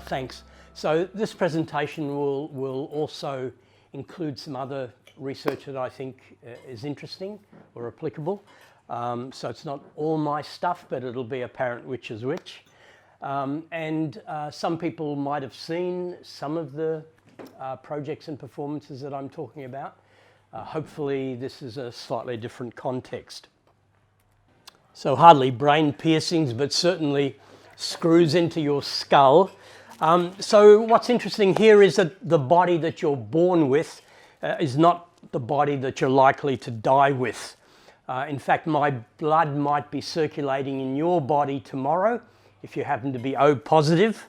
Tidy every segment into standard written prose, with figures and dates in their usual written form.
Thanks. So this presentation will also include some other research that I think is interesting or applicable. So it's not all my stuff, but it'll be apparent which is which. Some people might have seen some of the projects and performances that I'm talking about. Hopefully this is a slightly different context. So hardly brain piercings, but certainly screws into your skull. So what's interesting here is that the body that you're born with is not the body that you're likely to die with. In fact, my blood might be circulating in your body tomorrow if you happen to be O positive.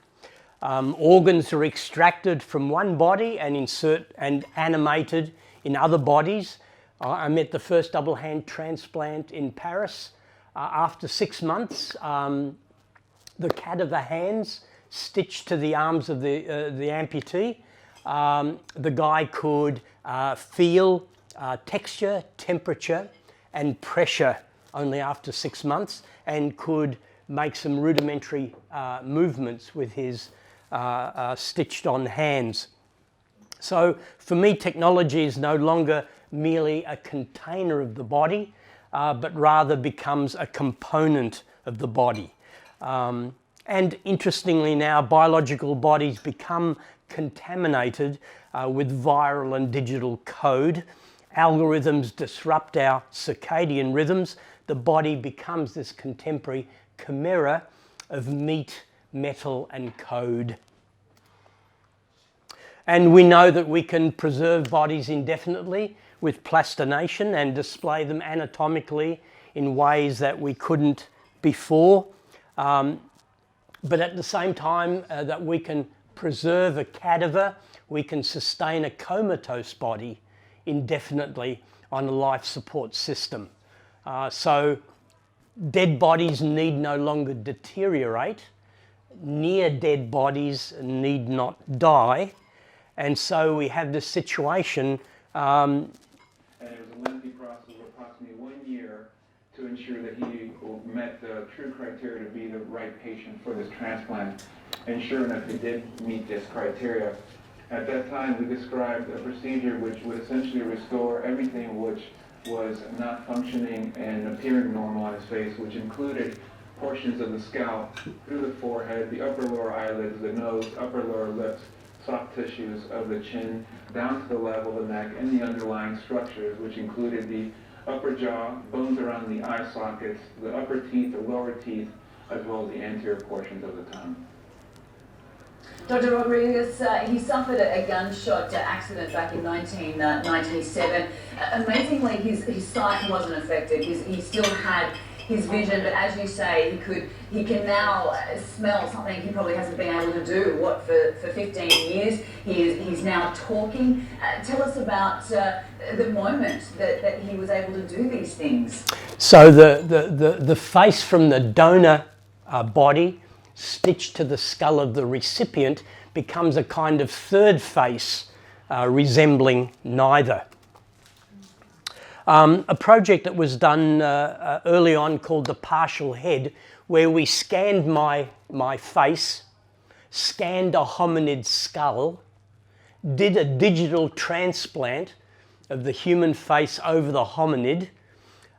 Organs are extracted from one body and animated in other bodies. I met the first double hand transplant in Paris. After 6 months, the cadaver hands stitched to the arms of the amputee. The guy could feel texture, temperature and pressure only after 6 months, and could make some rudimentary movements with his stitched on hands. So for me, technology is no longer merely a container of the body, but rather becomes a component of the body. And interestingly now, biological bodies become contaminated with viral and digital code. Algorithms disrupt our circadian rhythms. The body becomes this contemporary chimera of meat, metal and code. And we know that we can preserve bodies indefinitely with plastination and display them anatomically in ways that we couldn't before. But at the same time that we can preserve a cadaver, we can sustain a comatose body indefinitely on a life support system. So dead bodies need no longer deteriorate. Near dead bodies need not die. And so we have this situation. And it was a lengthy process of approximately 1 year to ensure that he met the true criteria to be the right patient for this transplant. And sure enough, he did meet this criteria. At that time, we described a procedure which would essentially restore everything which was not functioning and appearing normal on his face, which included portions of the scalp through the forehead, the upper lower eyelids, the nose, upper lower lips, soft tissues of the chin, down to the level of the neck, and the underlying structures, which included the upper jaw, bones around the eye sockets, the upper teeth, the lower teeth, as well as the anterior portions of the tongue. Dr. Rodriguez, he suffered a gunshot accident back in 1997. Amazingly, his sight wasn't affected. He still had his vision, but as you say, he can now smell something he probably hasn't been able to do, for 15 years. He's now talking. Tell us about the moment that he was able to do these things. So the face from the donor body stitched to the skull of the recipient becomes a kind of third face resembling neither. A project that was done early on called the partial head, where we scanned my face, scanned a hominid skull, did a digital transplant of the human face over the hominid,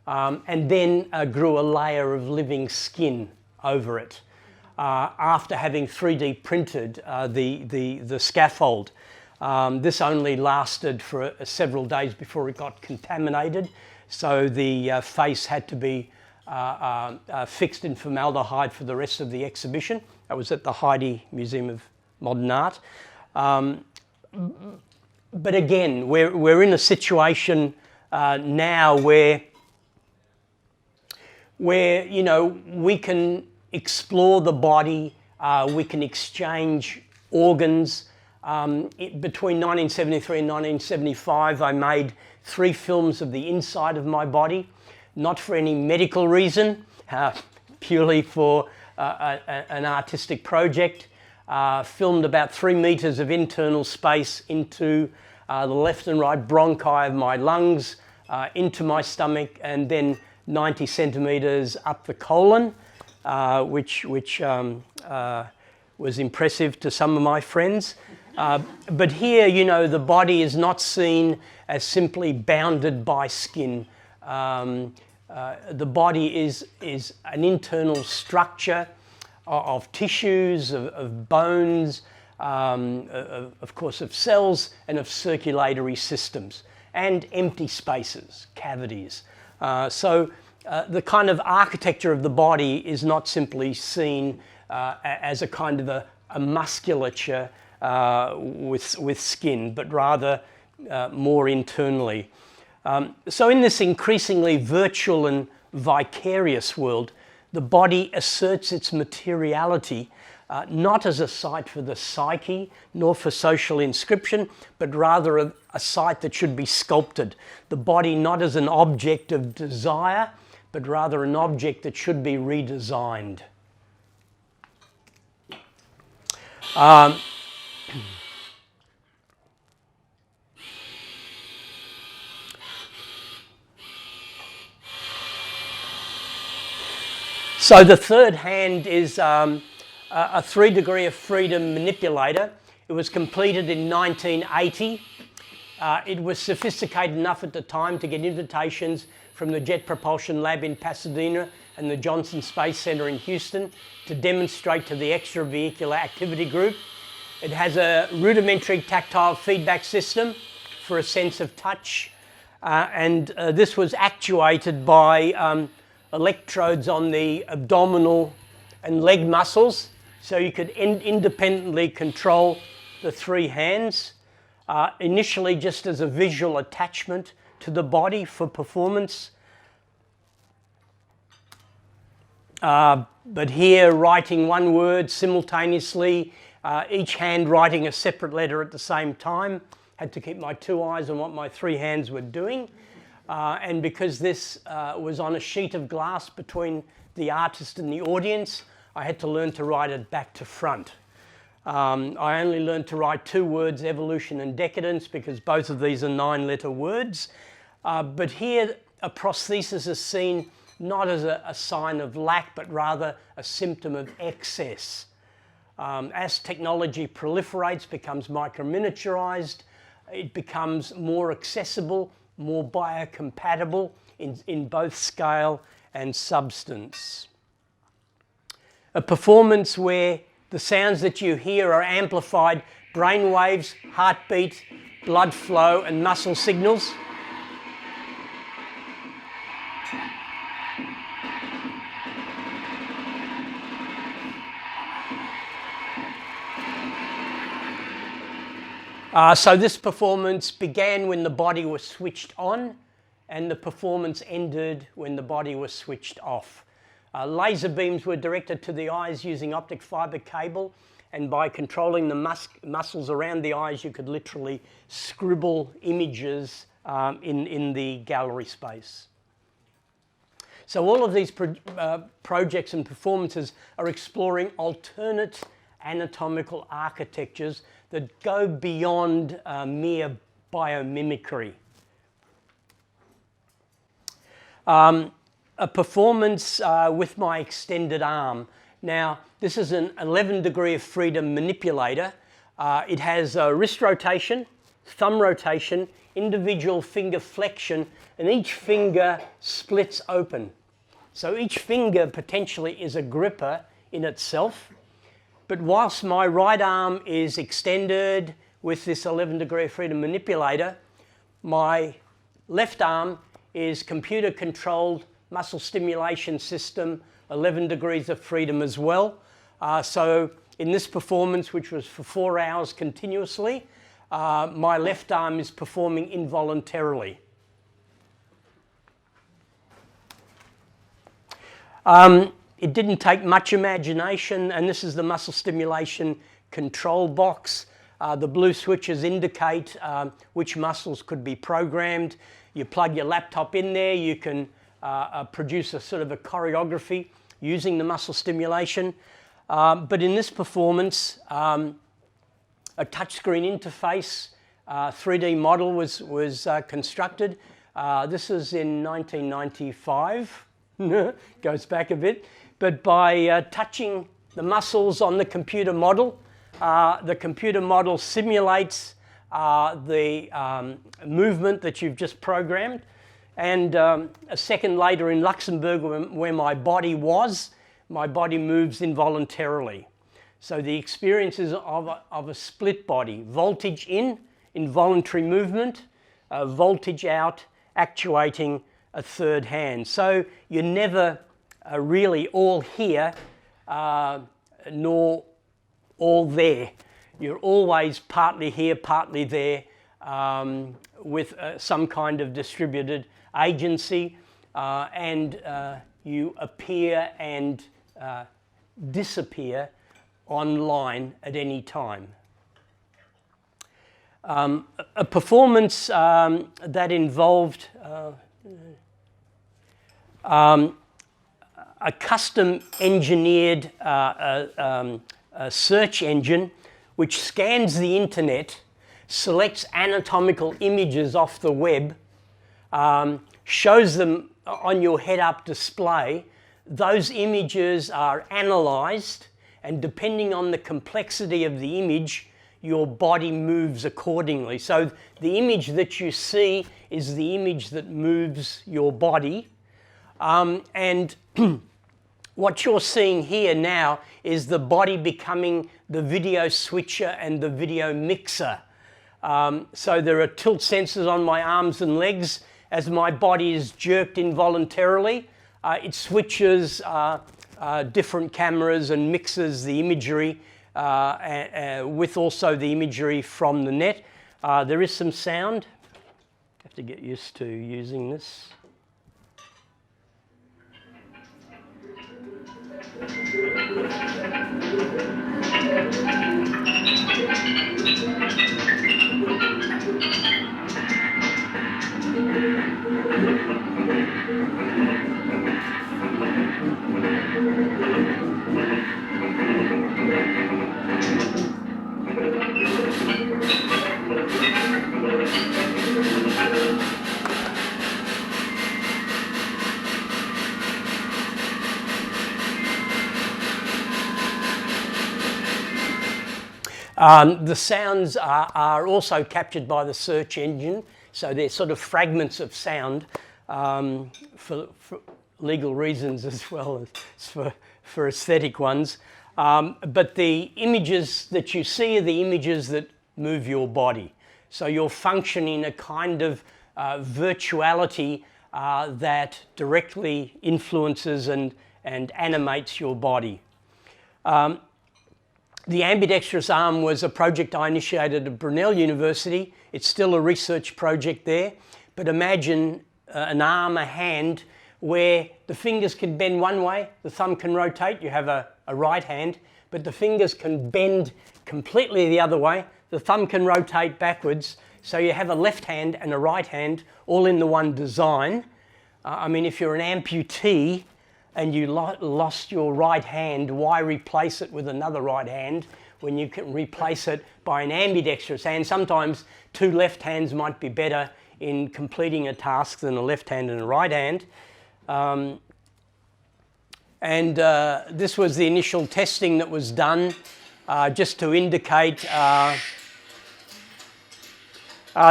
and then grew a layer of living skin over it after having 3D printed the scaffold. This only lasted for several days before it got contaminated, so the face had to be fixed in formaldehyde for the rest of the exhibition. That was at the Heide Museum of Modern Art. But again, we're in a situation now where you know, we can explore the body, we can exchange organs. Between 1973 and 1975, I made 3 films of the inside of my body, not for any medical reason, purely for an artistic project. Filmed about 3 meters of internal space into the left and right bronchi of my lungs, into my stomach, and then 90 centimeters up the colon, which was impressive to some of my friends. But here, you know, the body is not seen as simply bounded by skin. The body is an internal structure of tissues, of bones, of course of cells, and of circulatory systems, and empty spaces, cavities. So the kind of architecture of the body is not simply seen as a kind of a musculature with skin, but rather more internally. So in this increasingly virtual and vicarious world, the body asserts its materiality not as a site for the psyche, nor for social inscription, but rather a site that should be sculpted. The body not as an object of desire, but rather an object that should be redesigned. So the third hand is a 3-degree of freedom manipulator. It was completed in 1980. It was sophisticated enough at the time to get invitations from the Jet Propulsion Lab in Pasadena and the Johnson Space Center in Houston to demonstrate to the extravehicular activity group. It has a rudimentary tactile feedback system for a sense of touch, and this was actuated by electrodes on the abdominal and leg muscles, so you could independently control the 3 hands, initially just as a visual attachment to the body for performance. But here, writing one word simultaneously, each hand writing a separate letter at the same time. Had to keep my 2 eyes on what my 3 hands were doing. And because this was on a sheet of glass between the artist and the audience, I had to learn to write it back to front. I only learned to write 2 words, evolution and decadence, because both of these are 9-letter words. But here, a prosthesis is seen not as a sign of lack, but rather a symptom of excess. As technology proliferates, becomes micro-miniaturized, it becomes more accessible, more biocompatible in both scale and substance. A performance where the sounds that you hear are amplified brain waves, heartbeat, blood flow and muscle signals. So this performance began when the body was switched on, and the performance ended when the body was switched off. Laser beams were directed to the eyes using optic fiber cable, and by controlling the muscles around the eyes, you could literally scribble images in the gallery space. So all of these projects and performances are exploring alternate anatomical architectures that go beyond mere biomimicry. A performance with my extended arm. Now, this is an 11-degree of freedom manipulator. It has wrist rotation, thumb rotation, individual finger flexion, and each finger splits open. So each finger potentially is a gripper in itself. But whilst my right arm is extended with this 11-degree of freedom manipulator, my left arm is computer-controlled muscle stimulation system, 11 degrees of freedom as well. So in this performance, which was for 4 hours continuously, my left arm is performing involuntarily. It didn't take much imagination, and this is the muscle stimulation control box. The blue switches indicate which muscles could be programmed. You plug your laptop in there, you can produce a sort of a choreography using the muscle stimulation. But in this performance, a touchscreen interface 3D model was constructed. This is in 1995, goes back a bit. But by touching the muscles on the computer model. The computer model simulates the movement that you've just programmed. And a second later in Luxembourg, where my body was, my body moves involuntarily. So the experience is of a split body. Voltage in, involuntary movement, voltage out, actuating a third hand. So you're never really all here nor all there. You're always partly here, partly there, with some kind of distributed agency, and you appear and disappear online at any time. A performance that involved a custom engineered search engine which scans the internet, selects anatomical images off the web, shows them on your head-up display. Those images are analysed, and depending on the complexity of the image, your body moves accordingly. So the image that you see is the image that moves your body. And what you're seeing here now is the body becoming the video switcher and the video mixer. So there are tilt sensors on my arms and legs. As my body is jerked involuntarily, it switches different cameras and mixes the imagery with also the imagery from the net. There is some sound. I have to get used to using this. The sounds are also captured by the search engine, so they're sort of fragments of sound for legal reasons as well as for aesthetic ones. But the images that you see are the images that move your body. So you're functioning a kind of virtuality that directly influences and animates your body. The ambidextrous arm was a project I initiated at Brunel University. It's still a research project there, but imagine an arm, a hand, where the fingers can bend one way, the thumb can rotate, you have a right hand, but the fingers can bend completely the other way, the thumb can rotate backwards, so you have a left hand and a right hand all in the one design. I mean, if you're an amputee, and you lost your right hand, why replace it with another right hand when you can replace it by an ambidextrous hand? Sometimes two left hands might be better in completing a task than a left hand and a right hand. This was the initial testing that was done just to indicate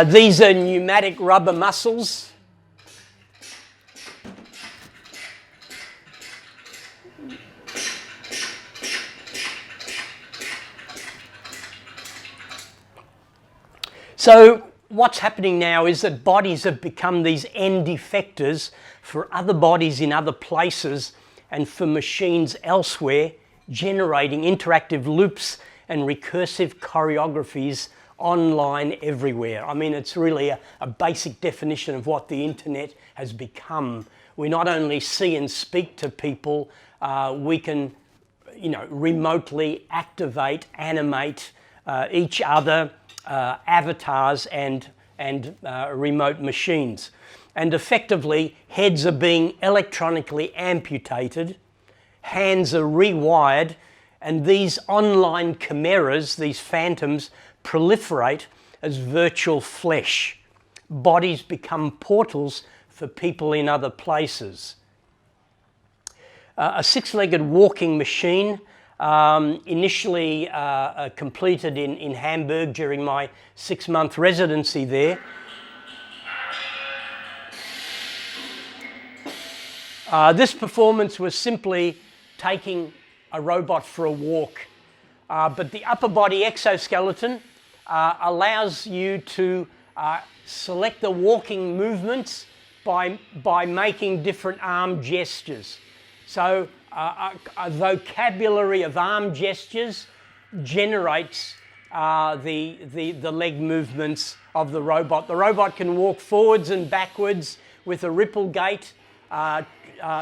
these are pneumatic rubber muscles. So what's happening now is that bodies have become these end-effectors for other bodies in other places and for machines elsewhere, generating interactive loops and recursive choreographies online everywhere. I mean, it's really a basic definition of what the internet has become. We not only see and speak to people, we can, remotely activate, animate each other, avatars and remote machines. And effectively, heads are being electronically amputated, hands are rewired, and these online chimeras, these phantoms, proliferate as virtual flesh. Bodies become portals for people in other places. A six-legged walking machine initially completed in Hamburg during my 6-month residency there. This performance was simply taking a robot for a walk, but the upper body exoskeleton allows you to select the walking movements by making different arm gestures. So a vocabulary of arm gestures generates the leg movements of the robot. The robot can walk forwards and backwards with a ripple gait,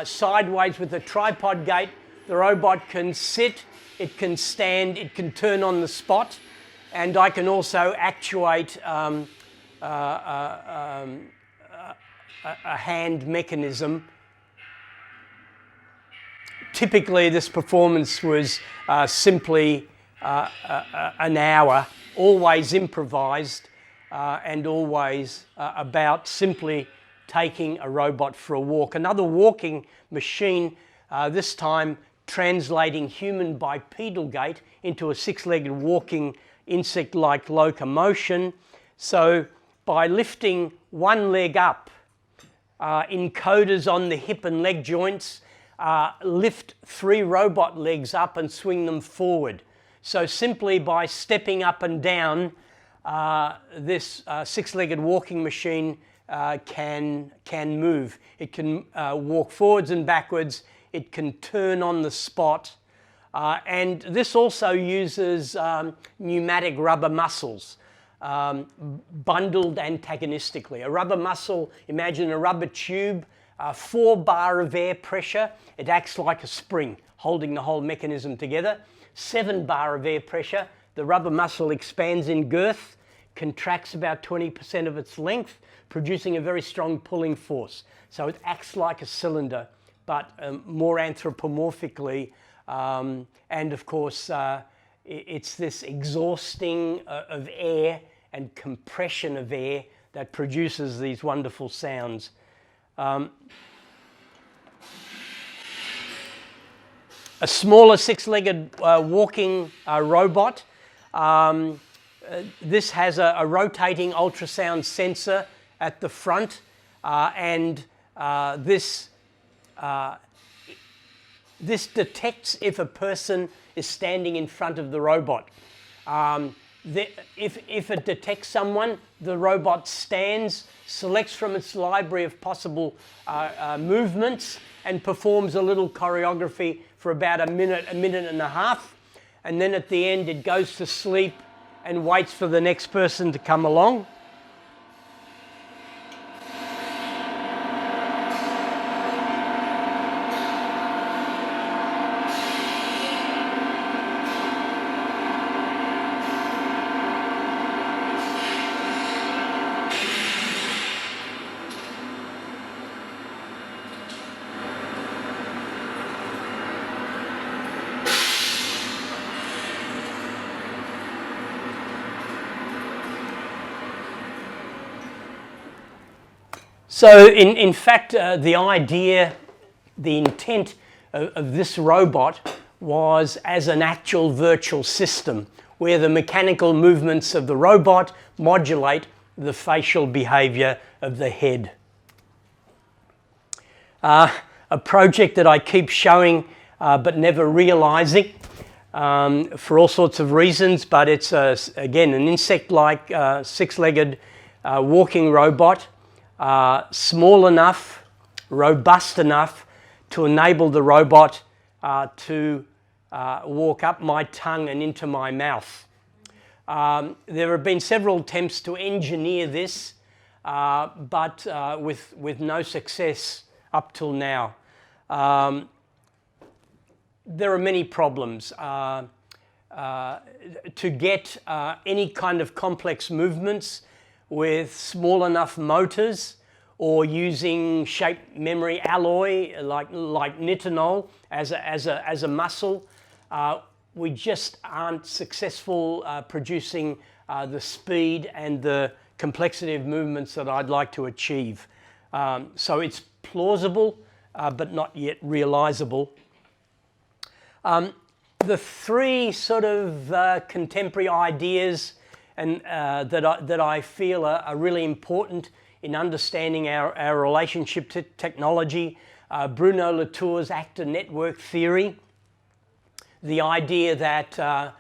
sideways with a tripod gait. The robot can sit, it can stand, it can turn on the spot, and I can also actuate a hand mechanism. Typically, this performance was simply an hour, always improvised, and always about simply taking a robot for a walk. Another walking machine, this time translating human bipedal gait into a 6-legged walking insect-like locomotion. So by lifting one leg up, encoders on the hip and leg joints lift 3 robot legs up and swing them forward. So simply by stepping up and down, this 6-legged walking machine can move. It can walk forwards and backwards. It can turn on the spot. And this also uses pneumatic rubber muscles, bundled antagonistically. A rubber muscle, imagine a rubber tube, 4 bar of air pressure. It acts like a spring, holding the whole mechanism together. 7 bar of air pressure. The rubber muscle expands in girth, contracts about 20% of its length, producing a very strong pulling force. So it acts like a cylinder, but more anthropomorphically. And of course, it's this exhausting of air and compression of air that produces these wonderful sounds. A smaller 6-legged walking robot. This has a rotating ultrasound sensor at the front, and this detects if a person is standing in front of the robot. If it detects someone, the robot stands, selects from its library of possible movements, and performs a little choreography for about a minute and a half. And then at the end, it goes to sleep and waits for the next person to come along. So in fact, the idea, the intent of this robot was as an actual virtual system where the mechanical movements of the robot modulate the facial behavior of the head. A project that I keep showing but never realizing for all sorts of reasons, but it's again an insect-like 6-legged walking robot. Small enough, robust enough to enable the robot to walk up my tongue and into my mouth. There have been several attempts to engineer this, but with no success up till now. There are many problems. To get any kind of complex movements with small enough motors or using shape memory alloy like nitinol as a muscle, we just aren't successful producing the speed and the complexity of movements that I'd like to achieve. So it's plausible, but not yet realizable. the three sort of contemporary ideas and that I feel are really important in understanding our relationship to technology. Bruno Latour's actor network theory, the idea that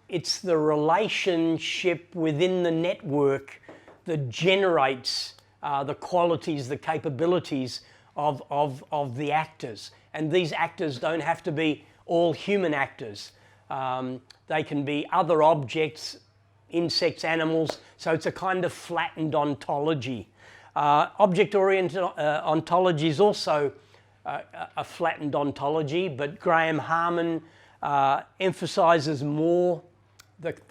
it's the relationship within the network that generates the qualities, the capabilities of the actors. And these actors don't have to be all human actors. They can be other objects, insects, animals, so it's a kind of flattened ontology. Object-oriented ontology is also a flattened ontology, but Graham Harman emphasizes more the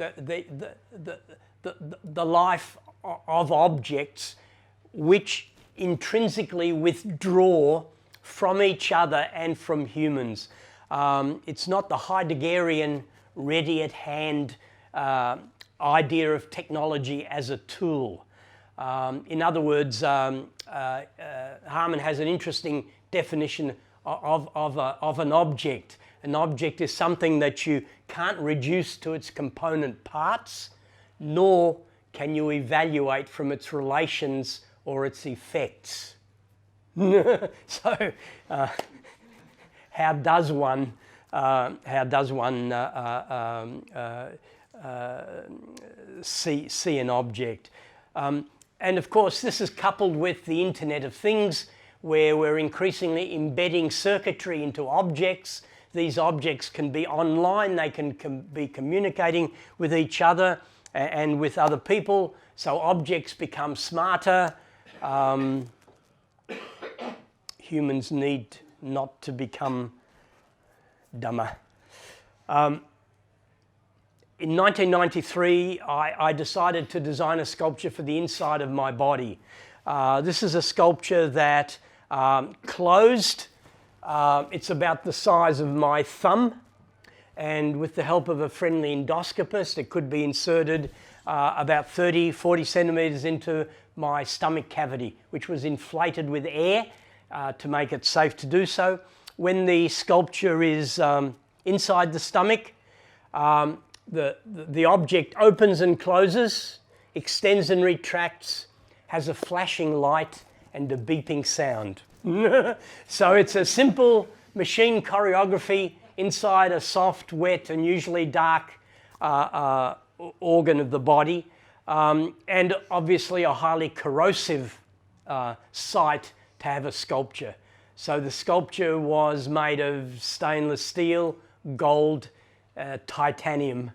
life of objects which intrinsically withdraw from each other and from humans. It's not the Heideggerian ready at hand idea of technology as a tool. In other words, Harman has an interesting definition of an object. An object is something that you can't reduce to its component parts, nor can you evaluate from its relations or its effects. So, how does one see an object? And of course, this is coupled with the Internet of Things, where we're increasingly embedding circuitry into objects. These objects can be online, they can be communicating with each other and with other people, so objects become smarter. Humans need not to become dumber. In 1993, I decided to design a sculpture for the inside of my body. This is a sculpture that closed. It's about the size of my thumb, and with the help of a friendly endoscopist, it could be inserted about 30-40 centimetres into my stomach cavity, which was inflated with air to make it safe to do so. When the sculpture is inside the stomach, the object opens and closes, extends and retracts, has a flashing light and a beeping sound. So it's a simple machine choreography inside a soft, wet and usually dark organ of the body, and obviously a highly corrosive site to have a sculpture. So the sculpture was made of stainless steel, gold, titanium.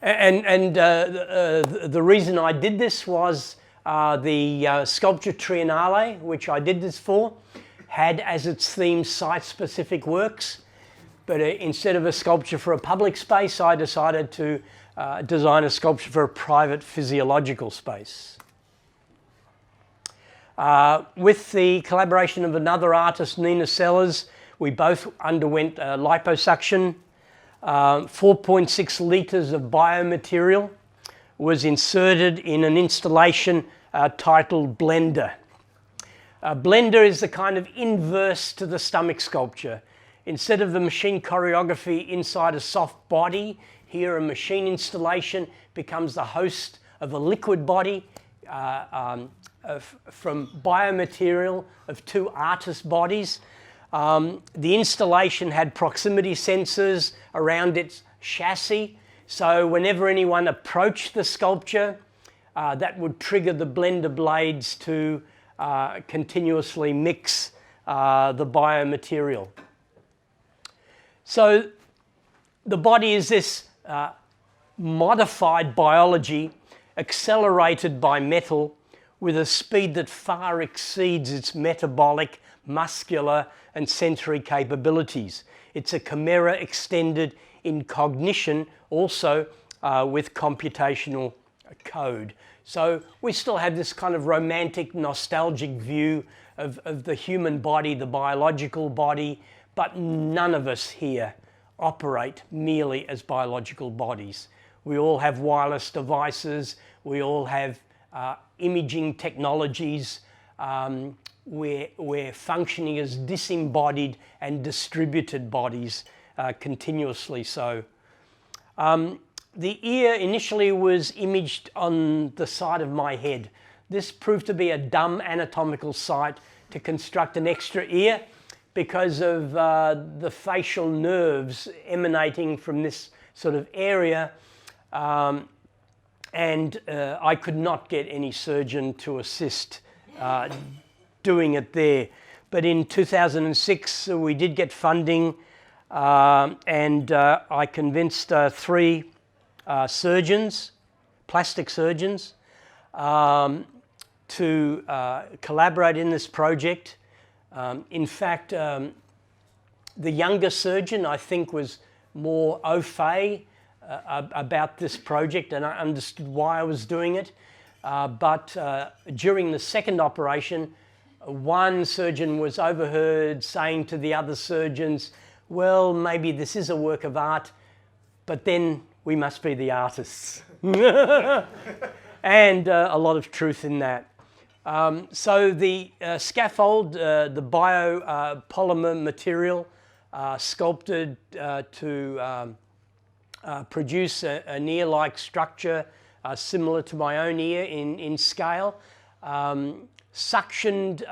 And the reason I did this was the sculpture Triennale, which I did this for, had as its theme site-specific works. But instead of a sculpture for a public space, I decided to design a sculpture for a private physiological space. With the collaboration of another artist, Nina Sellers, we both underwent liposuction. 4.6 litres of biomaterial was inserted in an installation titled Blender. Blender is the kind of inverse to the stomach sculpture. Instead of the machine choreography inside a soft body, here a machine installation becomes the host of a liquid body from biomaterial of two artist bodies. The installation had proximity sensors around its chassis, so whenever anyone approached the sculpture, that would trigger the blender blades to continuously mix the biomaterial. So the body is this modified biology accelerated by metal with a speed that far exceeds its metabolic, muscular and sensory capabilities. It's a chimera extended in cognition, also with computational code. So we still have this kind of romantic, nostalgic view of the human body, the biological body, but none of us here operate merely as biological bodies. We all have wireless devices, we all have imaging technologies, we're functioning as disembodied and distributed bodies continuously so. The ear initially was imaged on the side of my head. This proved to be a dumb anatomical site to construct an extra ear because of the facial nerves emanating from this sort of area, and I could not get any surgeon to assist doing it there. But in 2006 we did get funding, and I convinced 3 surgeons, plastic surgeons, to collaborate in this project. In fact, the younger surgeon I think was more au fait about this project, and I understood why I was doing it. But during the second operation, one surgeon was overheard saying to the other surgeons, well, maybe this is a work of art, but then we must be the artists. And a lot of truth in that. So the scaffold, the biopolymer material, sculpted to produce an ear-like structure similar to my own ear in scale, suctioned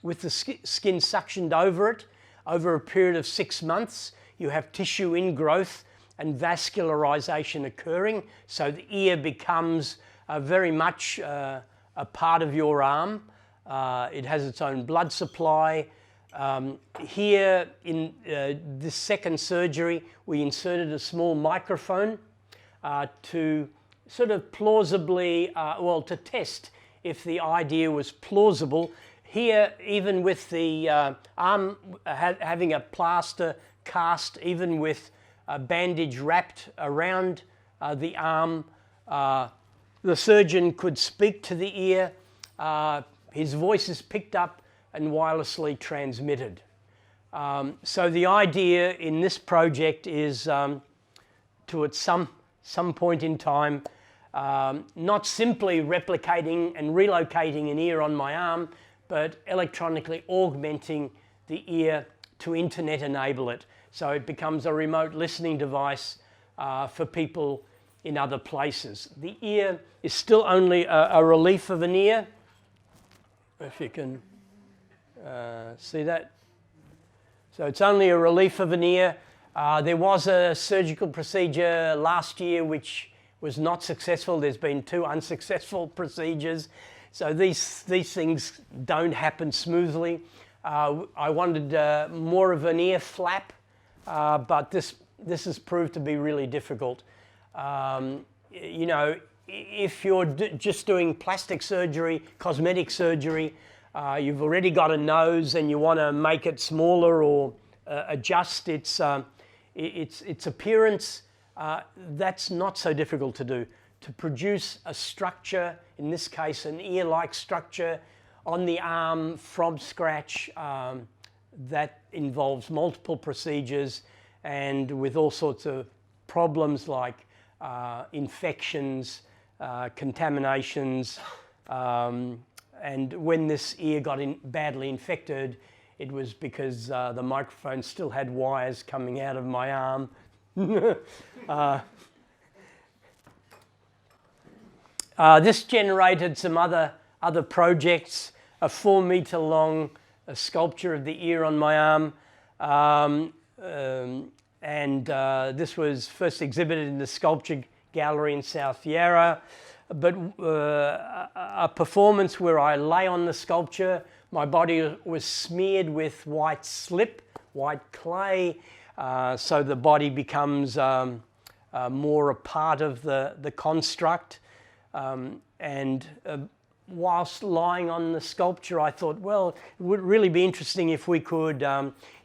with the skin suctioned over it. Over a period of 6 months, you have tissue ingrowth and vascularization occurring, so the ear becomes very much a part of your arm. It has its own blood supply. Here in this second surgery, we inserted a small microphone to sort of plausibly, well, to test if the idea was plausible. Here, even with the arm having a plaster cast, even with a bandage wrapped around the arm, the surgeon could speak to the ear. His voice is picked up and wirelessly transmitted. So the idea in this project is to at some point in time not simply replicating and relocating an ear on my arm, but electronically augmenting the ear to internet enable it. So it becomes a remote listening device for people in other places. The ear is still only a relief of an ear, if you can see that. So it's only a relief of an ear. There was a surgical procedure last year which was not successful. There's been 2 unsuccessful procedures. So these things don't happen smoothly. I wanted more of an ear flap, but this has proved to be really difficult. You know, if you're just doing plastic surgery, cosmetic surgery, you've already got a nose and you want to make it smaller or adjust its appearance, that's not so difficult to do. To produce a structure, in this case an ear-like structure on the arm from scratch, that involves multiple procedures and with all sorts of problems like infections, contaminations, and when this ear got badly infected, it was because the microphone still had wires coming out of my arm. This generated some other projects, a 4-meter long sculpture of the ear on my arm, and this was first exhibited in the Sculpture Gallery in South Yarra. But a performance where I lay on the sculpture, my body was smeared with white slip, white clay, so the body becomes more a part of the construct. And whilst lying on the sculpture, I thought, well, it would really be interesting if we could,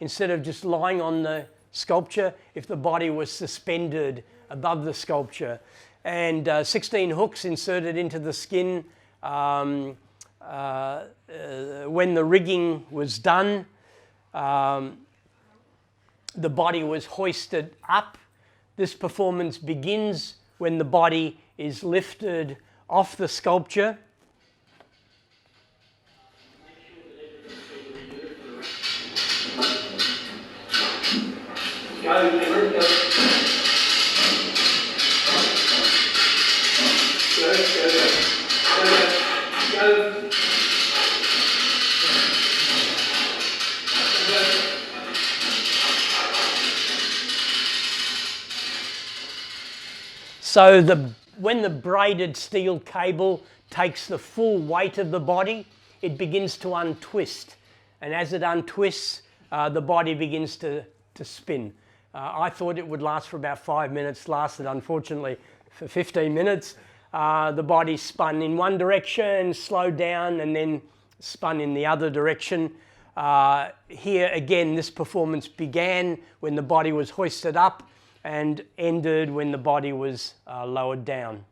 instead of just lying on the sculpture, if the body was suspended above the sculpture. And 16 hooks inserted into the skin. When the rigging was done, the body was hoisted up. This performance begins when the body is lifted off the sculpture. So when the braided steel cable takes the full weight of the body, it begins to untwist. And as it untwists, the body begins to spin. I thought it would last for about 5 minutes, lasted unfortunately for 15 minutes. The body spun in one direction, slowed down, and then spun in the other direction. Here again, this performance began when the body was hoisted up and ended when the body was lowered down.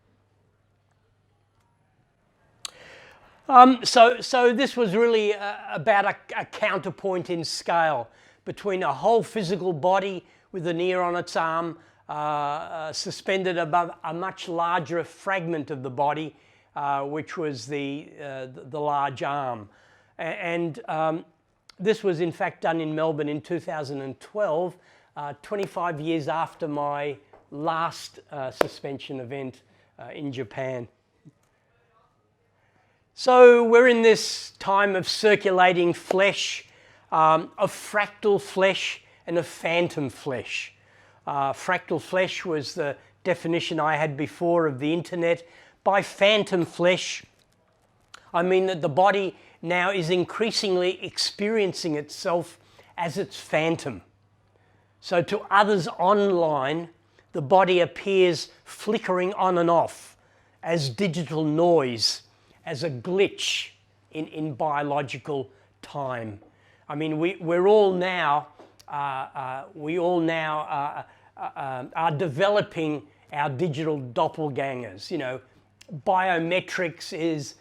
So this was really about a counterpoint in scale between a whole physical body with an ear on its arm suspended above a much larger fragment of the body, which was the large arm. And this was in fact done in Melbourne in 2012, 25 years after my last suspension event in Japan. So we're in this time of circulating flesh, of fractal flesh and of phantom flesh. Fractal flesh was the definition I had before of the internet. By phantom flesh, I mean that the body now is increasingly experiencing itself as its phantom. So to others online, the body appears flickering on and off as digital noise, as a glitch in biological time. I mean, we're all now, we all now are developing our digital doppelgangers. You know, biometrics is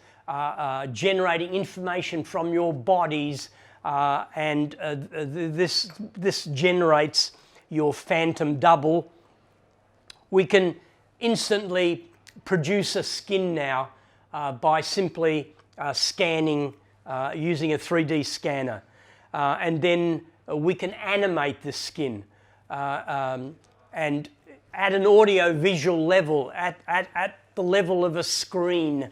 generating information from your bodies, and this generates your phantom double. We can instantly produce a skin now by simply scanning, using a 3D scanner. And then we can animate the skin. And at an audio-visual level, at the level of a screen,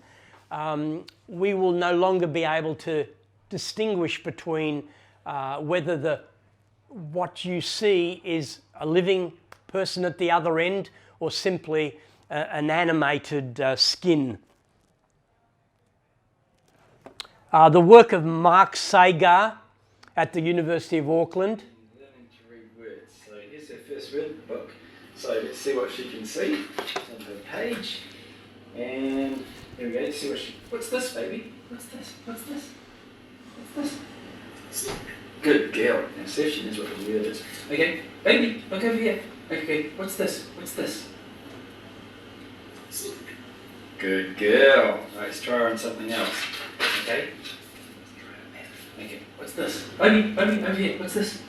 we will no longer be able to distinguish between whether what you see is a living person at the other end or simply an animated skin. The work of Mark Sagar at the University of Auckland. Learning to read words. So here's her first word in the book. So let's see what she can see. It's on her page. And here we go. Let's see what she... What's this, baby? What's this? What's this? What's this? Good girl. Now see if she knows what the word is. Okay, baby, look over here. Okay, what's this? What's this? Good girl. Right, let's try her on something else. Okay? Okay, what's this? Baby, over here. What's this?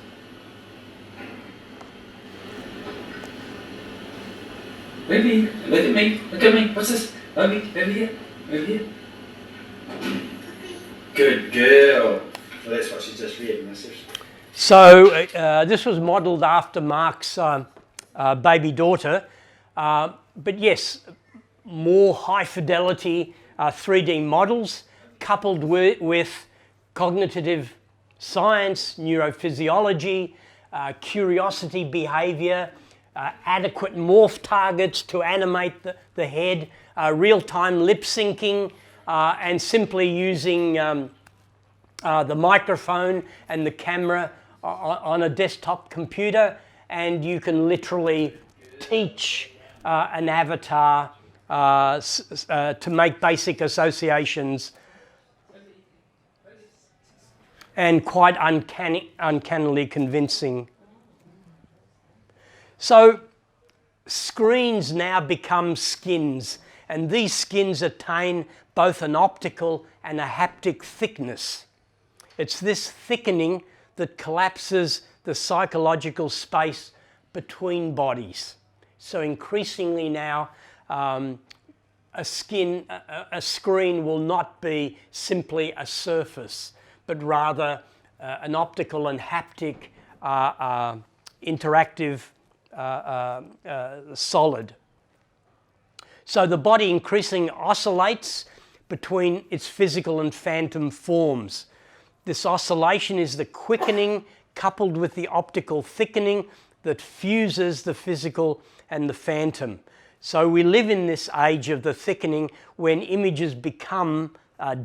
Baby, look at me. Look at me. What's this? Baby, over here. Over here. Good girl. Well, that's what she's just reading. So this was modelled after Mark's baby daughter. But yes, more high fidelity 3D models coupled with cognitive science, neurophysiology, curiosity behaviour, adequate morph targets to animate the head, real-time lip syncing, and simply using the microphone and the camera on a desktop computer, and you can literally teach an avatar to make basic associations, and quite uncannily convincing. So screens now become skins, and these skins attain both an optical and a haptic thickness. It's this thickening that collapses the psychological space between bodies. So increasingly now, a screen will not be simply a surface, but rather an optical and haptic interactive solid. So the body increasingly oscillates between its physical and phantom forms. This oscillation is the quickening coupled with the optical thickening that fuses the physical and the phantom. So we live in this age of the thickening when images become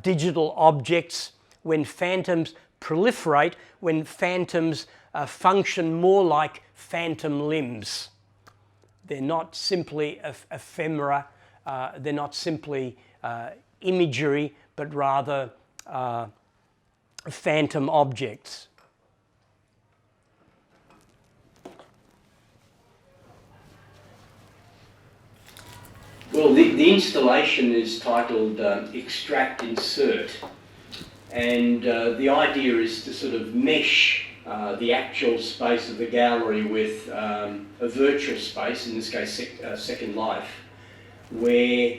digital objects, when phantoms proliferate, when phantoms function more like phantom limbs. They're not simply ephemera, they're not simply imagery, but rather phantom objects. Well, the installation is titled Extract Insert, and the idea is to sort of mesh the actual space of the gallery with a virtual space, in this case Second Life, where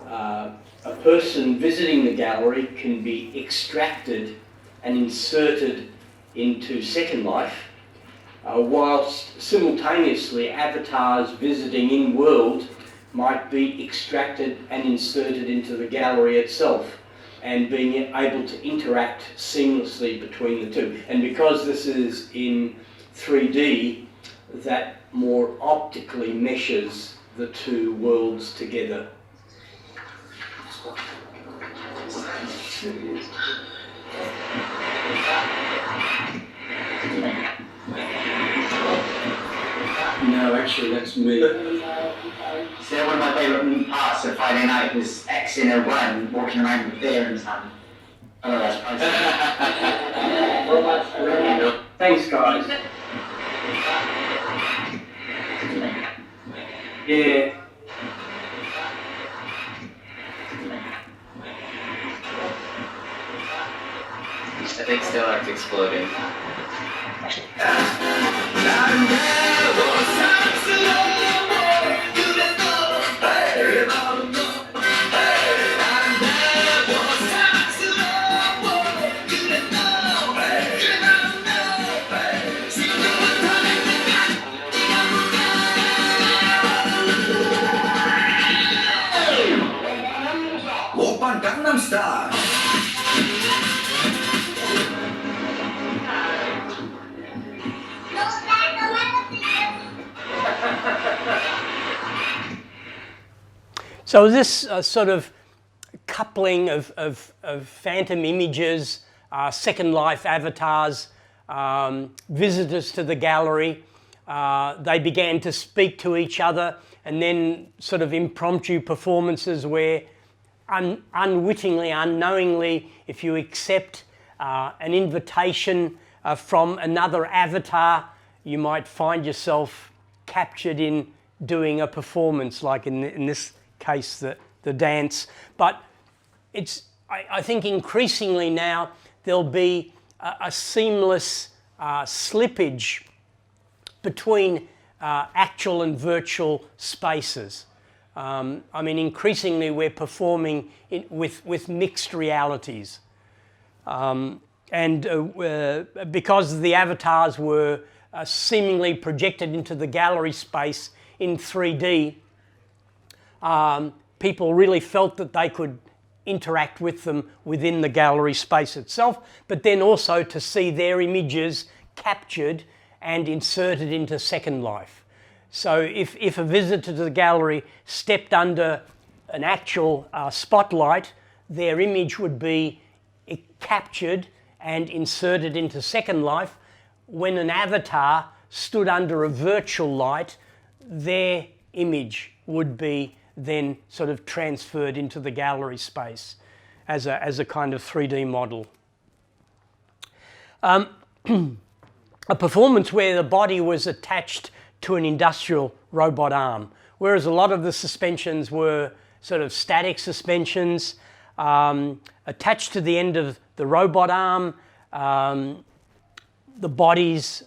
a person visiting the gallery can be extracted and inserted into Second Life, whilst simultaneously avatars visiting in-world might be extracted and inserted into the gallery itself, and being able to interact seamlessly between the two. And because this is in 3D, that more optically meshes the two worlds together. No, actually that's me. So one of my favourite parts of Friday night was X in a run, walking around with beer in his hand. Oh, that's priceless. Thanks, guys. Yeah. I think Stelarc's exploding. Gangnam Style. So this sort of coupling of phantom images, Second Life avatars, visitors to the gallery, they began to speak to each other, and then sort of impromptu performances where unwittingly, unknowingly, if you accept an invitation from another avatar, you might find yourself captured in doing a performance, like in this case, the dance. But it's, I think increasingly now, there'll be a seamless slippage between actual and virtual spaces. I mean, increasingly we're performing with mixed realities. And because the avatars were seemingly projected into the gallery space in 3D, people really felt that they could interact with them within the gallery space itself, but then also to see their images captured and inserted into Second Life. So if a visitor to the gallery stepped under an actual spotlight, their image would be captured and inserted into Second Life. When an avatar stood under a virtual light, their image would be then sort of transferred into the gallery space as a kind of 3D model. A performance where the body was attached to an industrial robot arm, whereas a lot of the suspensions were sort of static suspensions attached to the end of the robot arm. The body's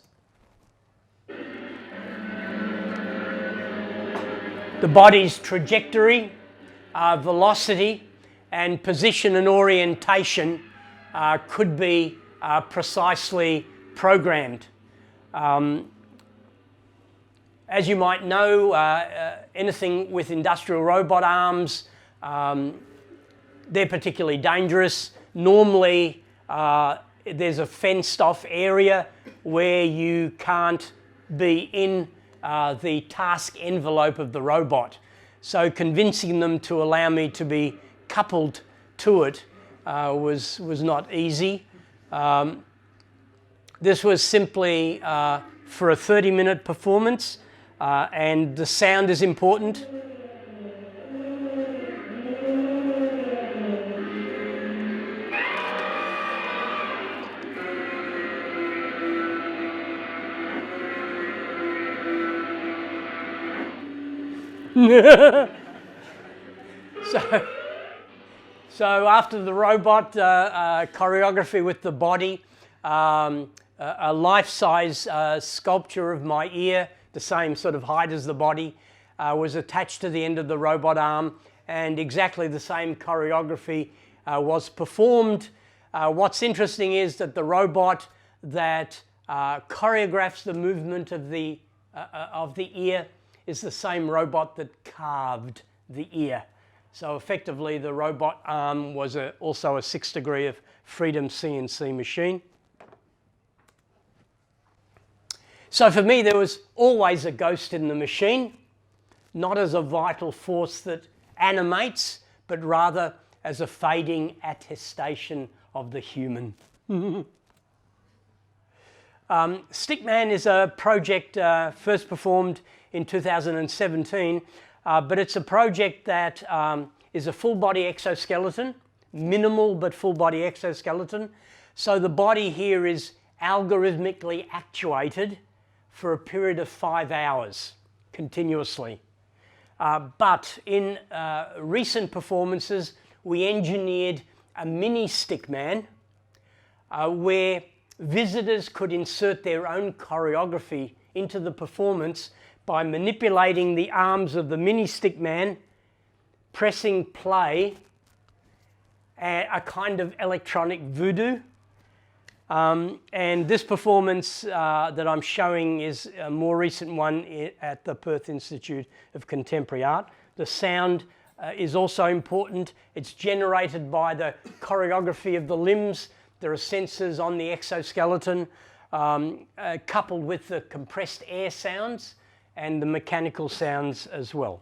trajectory, velocity, and position and orientation could be precisely programmed. As you might know, anything with industrial robot arms, they're particularly dangerous. Normally, there's a fenced-off area where you can't be in the task envelope of the robot. So convincing them to allow me to be coupled to it was not easy. This was simply for a 30-minute performance, and the sound is important. So after the robot choreography with the body, a life-size sculpture of my ear, the same sort of height as the body, was attached to the end of the robot arm, and exactly the same choreography was performed. What's interesting is that the robot that choreographs the movement of the ear is the same robot that carved the ear. So effectively the robot arm was also a 6th degree of freedom CNC machine. So for me there was always a ghost in the machine, not as a vital force that animates, but rather as a fading attestation of the human. Stickman is a project first performed in 2017, but it's a project that is a full body exoskeleton, minimal but full body exoskeleton. So the body here is algorithmically actuated for a period of 5 hours continuously. But in recent performances, we engineered a mini stickman where visitors could insert their own choreography into the performance by manipulating the arms of the mini stickman, pressing play, a kind of electronic voodoo. And this performance that I'm showing is a more recent one at the Perth Institute of Contemporary Art. The sound is also important. It's generated by the choreography of the limbs. There are sensors on the exoskeleton coupled with the compressed air sounds and the mechanical sounds as well.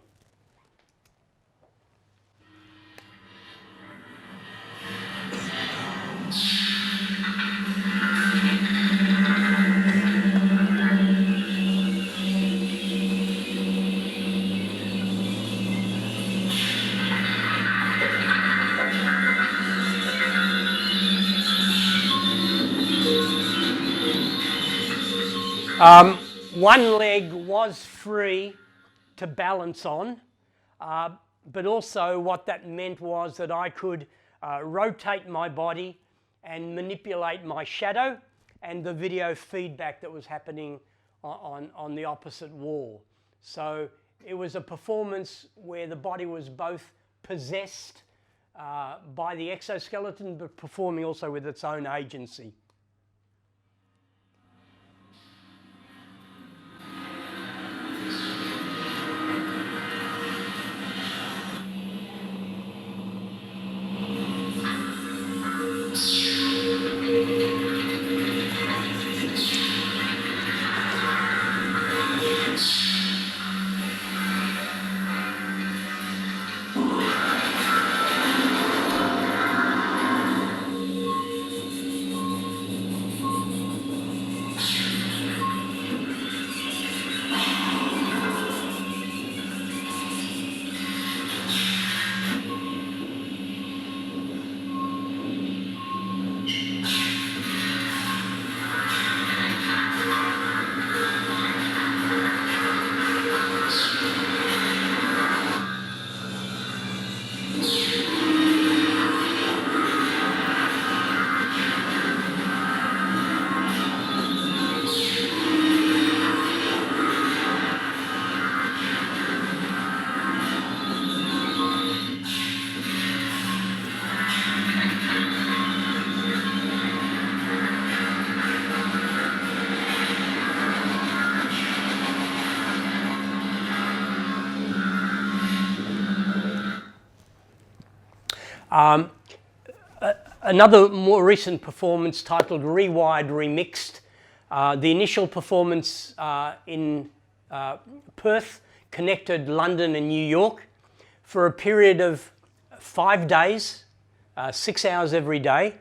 One leg was free to balance on, but also what that meant was that I could rotate my body and manipulate my shadow and the video feedback that was happening on the opposite wall. So it was a performance where the body was both possessed by the exoskeleton but performing also with its own agency. Another more recent performance titled Rewired Remixed. The initial performance in Perth connected London and New York for a period of 5 days, 6 hours every day.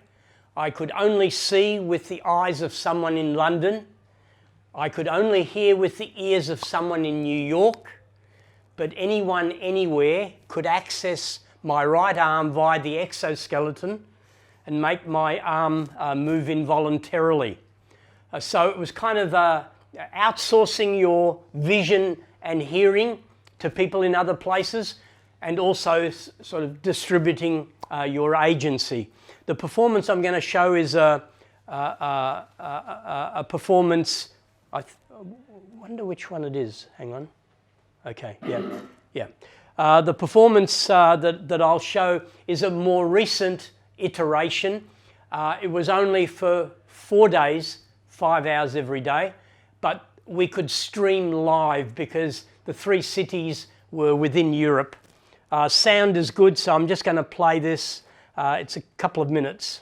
I could only see with the eyes of someone in London. I could only hear with the ears of someone in New York, but anyone anywhere could access my right arm via the exoskeleton and make my arm move involuntarily. So it was kind of outsourcing your vision and hearing to people in other places, and also sort of distributing your agency. The performance I'm going to show is a performance. I wonder which one it is. Hang on. Okay, yeah. The performance that I'll show is a more recent iteration. It was only for 4 days, 5 hours every day, but we could stream live because the 3 cities were within Europe. Sound is good, so I'm just going to play this. It's a couple of minutes.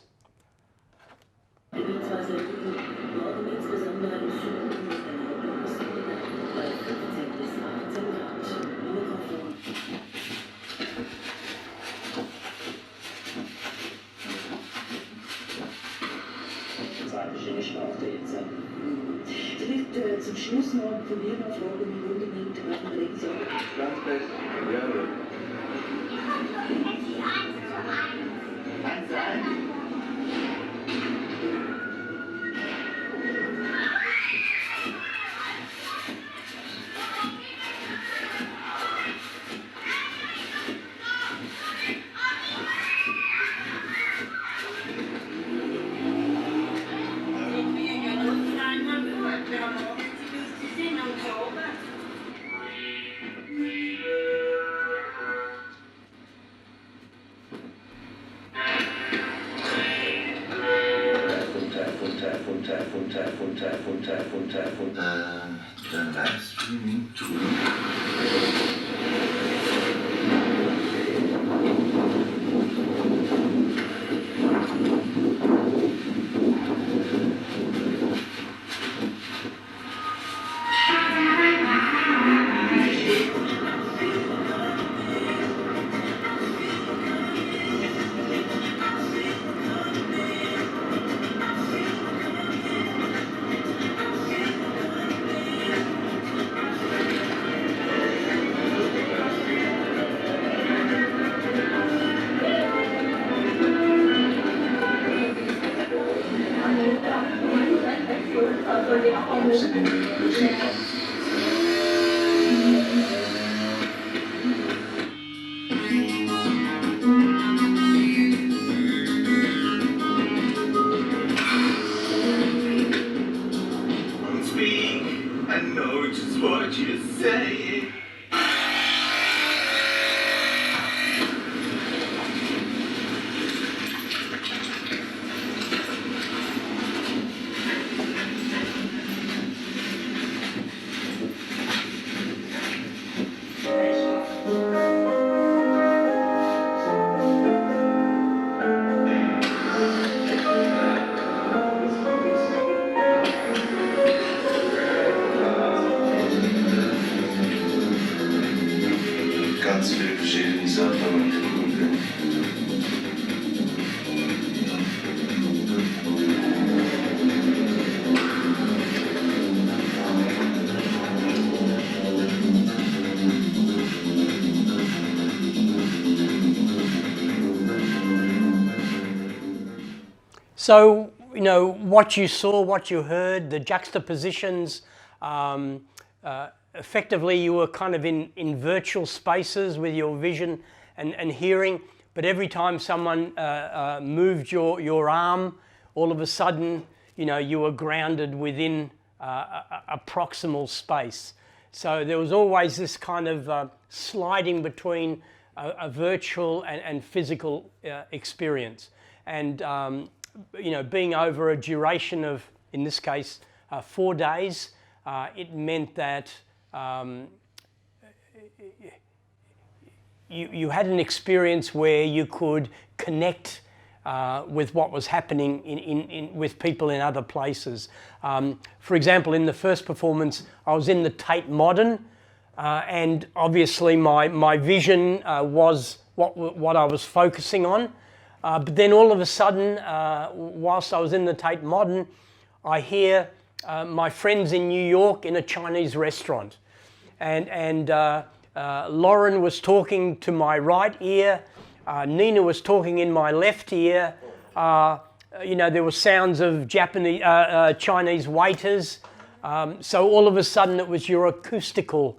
Zum Schluss noch von mir noch Fragen, die unbedingt reden sollen. Ganz best. Ja. The live streaming tool. I know just what you're saying. Ganz viele verschiedene Sachen und So, you know, what you saw, what you heard, the juxtapositions, effectively you were kind of in virtual spaces with your vision and hearing, but every time someone moved your arm, all of a sudden, you know, you were grounded within a proximal space. So there was always this kind of sliding between a virtual and physical experience. And you know, being over a duration of, in this case, 4 days, it meant that you had an experience where you could connect with what was happening with people in other places. For example, in the first performance, I was in the Tate Modern, and obviously my vision was what I was focusing on. But then all of a sudden, whilst I was in the Tate Modern, I hear my friends in New York in a Chinese restaurant. And Lauren was talking to my right ear, Nina was talking in my left ear. There were sounds of Chinese waiters. So all of a sudden it was your acoustical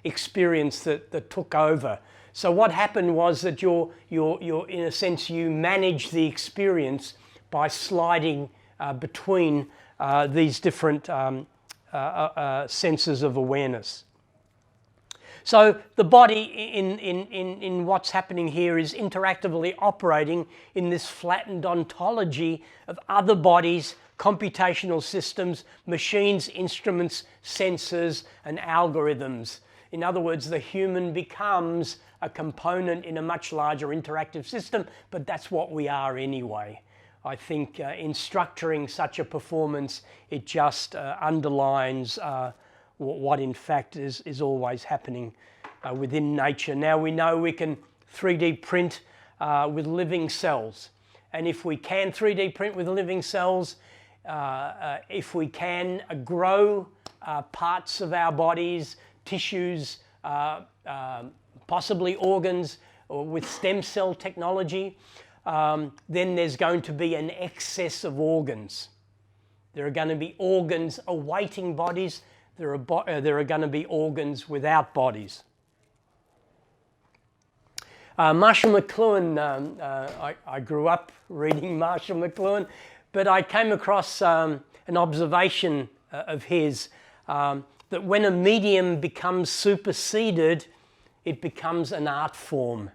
experience that took over. So what happened was that you're in a sense, you manage the experience by sliding between these different senses of awareness. So the body in what's happening here is interactively operating in this flattened ontology of other bodies, computational systems, machines, instruments, sensors, and algorithms. In other words, the human becomes a component in a much larger interactive system, but that's what we are anyway. I think in structuring such a performance, it just underlines what in fact is always happening within nature. Now we know we can 3D print with living cells. And if we can 3D print with living cells, if we can grow parts of our bodies, tissues, possibly organs, or with stem cell technology, then there's going to be an excess of organs. There are going to be organs awaiting bodies. There are going to be organs without bodies. Marshall McLuhan, I grew up reading Marshall McLuhan, but I came across an observation of his that when a medium becomes superseded, it becomes an art form.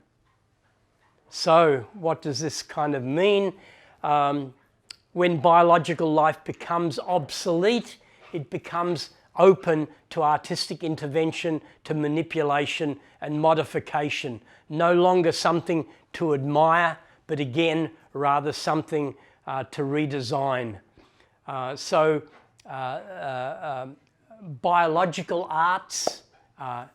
So what does this kind of mean? When biological life becomes obsolete, it becomes open to artistic intervention, to manipulation and modification. No longer something to admire, but again, rather something to redesign. Biological arts,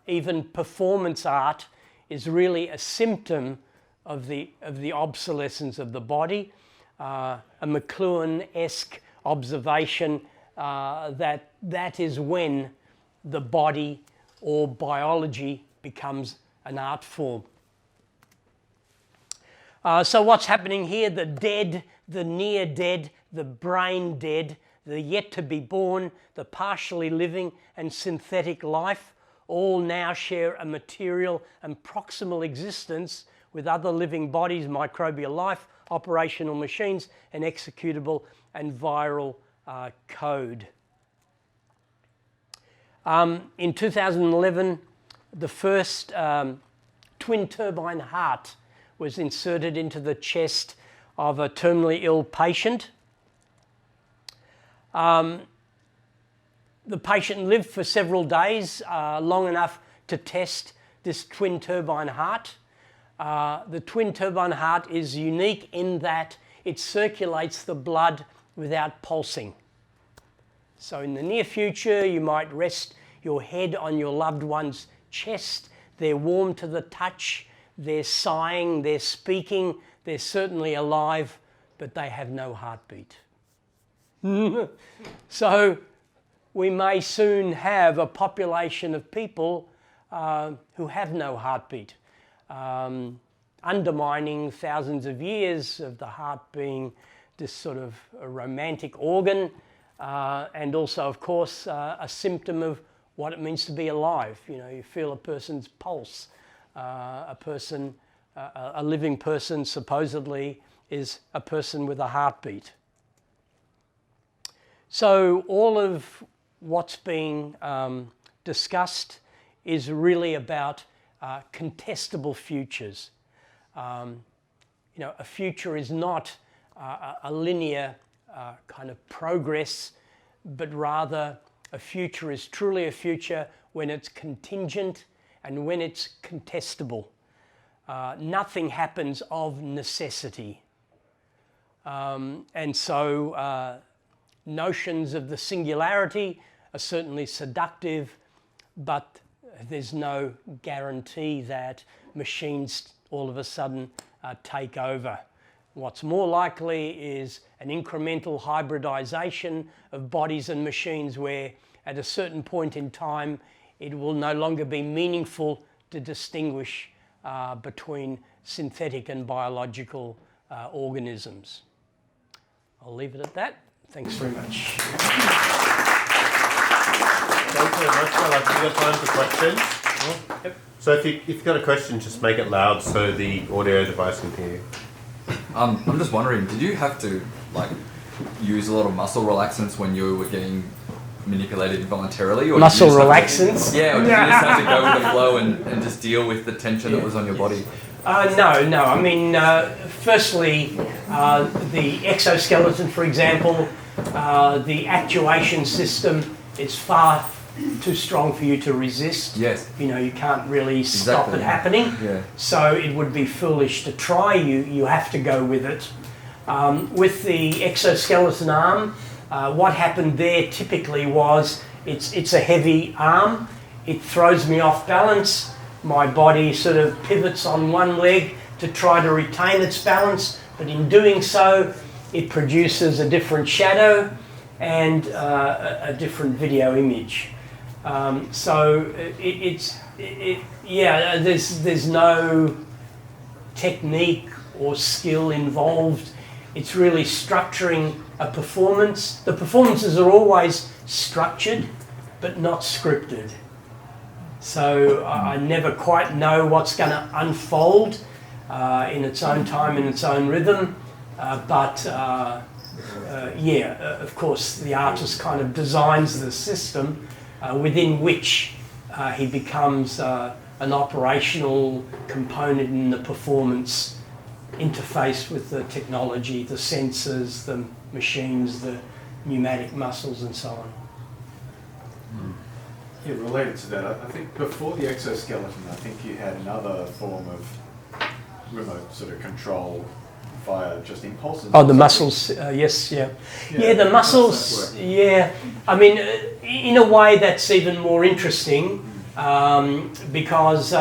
even performance art, is really a symptom of the obsolescence of the body. A McLuhan-esque observation that is when the body or biology becomes an art form. So what's happening here? The dead, the near dead, the brain dead, the yet to be born, the partially living and synthetic life all now share a material and proximal existence with other living bodies, microbial life, operational machines, and executable and viral code. In 2011, the first twin turbine heart was inserted into the chest of a terminally ill patient. The patient lived for several days, long enough to test this twin turbine heart. The twin turbine heart is unique in that it circulates the blood without pulsing. So in the near future, you might rest your head on your loved one's chest. They're warm to the touch, they're sighing, they're speaking, they're certainly alive, but they have no heartbeat. So we may soon have a population of people who have no heartbeat, undermining thousands of years of the heart being this sort of a romantic organ, and also, of course, a symptom of what it means to be alive. You know, you feel a person's pulse. A living person supposedly is a person with a heartbeat. So all of what's being discussed is really about contestable futures. A future is not a linear kind of progress, but rather a future is truly a future when it's contingent and when it's contestable. Nothing happens of necessity. And so notions of the singularity are certainly seductive, but there's no guarantee that machines all of a sudden take over. What's more likely is an incremental hybridization of bodies and machines where at a certain point in time it will no longer be meaningful to distinguish between synthetic and biological organisms. I'll leave it at that. Thanks very much. Thanks very much. Well, I've got time for questions. Yep. So if you've got a question, just make it loud so the audio device can hear you. I'm just wondering, did you have to like use a lot of muscle relaxants when you were getting manipulated involuntarily? Or muscle relaxants? Yeah, or did you just have to go with the flow and just deal with the tension that was on your body? No. I mean, firstly, the exoskeleton, for example, the actuation system is far too strong for you to resist. Yes. You know, you can't really stop it happening. Yeah. So it would be foolish to try. You have to go with it. With the exoskeleton arm, what happened there typically was it's a heavy arm. It throws me off balance. My body sort of pivots on one leg to try to retain its balance, but in doing so, it produces a different shadow and a different video image. There's no technique or skill involved. It's really structuring a performance. The performances are always structured, but not scripted. So I never quite know what's going to unfold in its own time, in its own rhythm. Of course, the artist kind of designs the system within which he becomes an operational component in the performance interface with the technology, the sensors, the machines, the pneumatic muscles and so on. Yeah, related to that, I think before the exoskeleton, I think you had another form of remote sort of control via just impulses. Oh, the muscles, yes, yeah. Yeah, the muscles, yeah. I mean, in a way that's even more interesting because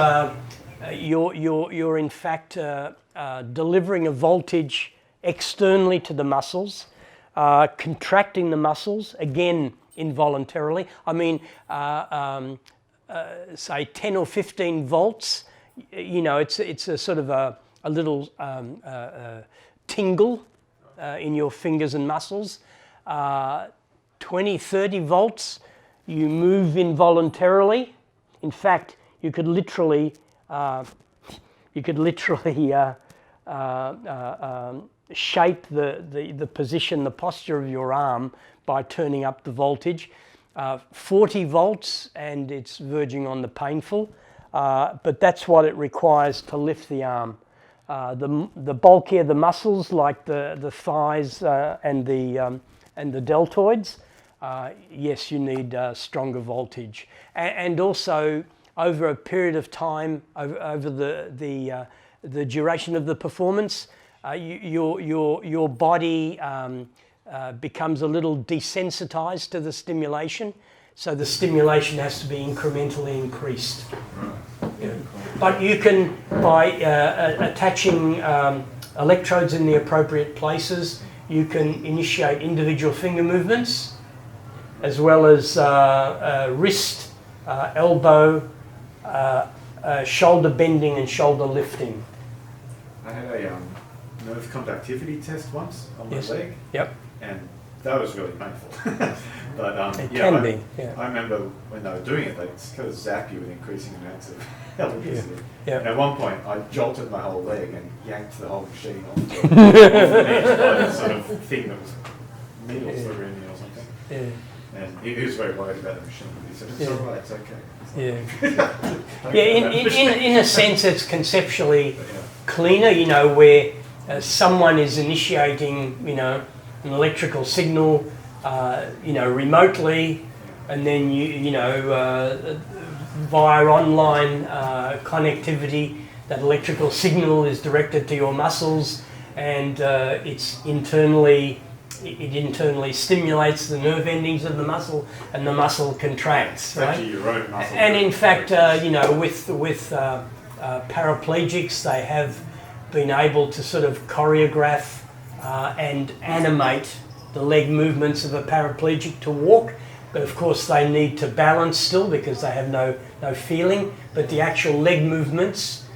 you're in fact delivering a voltage externally to the muscles, contracting the muscles, again, involuntarily. I mean, say 10 or 15 volts, you know, it's a sort of a little tingle in your fingers and muscles. 20, 30 volts, you move involuntarily. In fact, you could literally shape the position, the posture of your arm by turning up the voltage. 40 volts and it's verging on the painful, but that's what it requires to lift the arm. The bulkier the muscles, like the thighs and the deltoids, yes, you need stronger voltage. And also over a period of time, over the duration of the performance, your body becomes a little desensitized to the stimulation, so the stimulation has to be incrementally increased. Yeah. But you can, by attaching electrodes in the appropriate places, you can initiate individual finger movements, as well as wrist, elbow, shoulder bending and shoulder lifting. I had a nerve conductivity test once on my leg. Yep. And that was really painful. But it can be. Yeah. I remember when they were doing it, they kind of zap you with increasing amounts of electricity. Yeah. And at one point, I jolted my whole leg and yanked the whole machine off the edge by this sort of thing that was needles that were in me or something. Yeah. And he was very worried about the machine. He said, "It's all right, it's okay." In a sense, it's conceptually cleaner. You know, where someone is initiating, you know, an electrical signal, you know, remotely, and then via online connectivity, that electrical signal is directed to your muscles, and it internally stimulates the nerve endings of the muscle, and the muscle contracts. Right? Actually, your own muscle. And in fact, with paraplegics, they have been able to sort of choreograph and animate the leg movements of a paraplegic to walk. But of course they need to balance still because they have no feeling. But the actual leg movements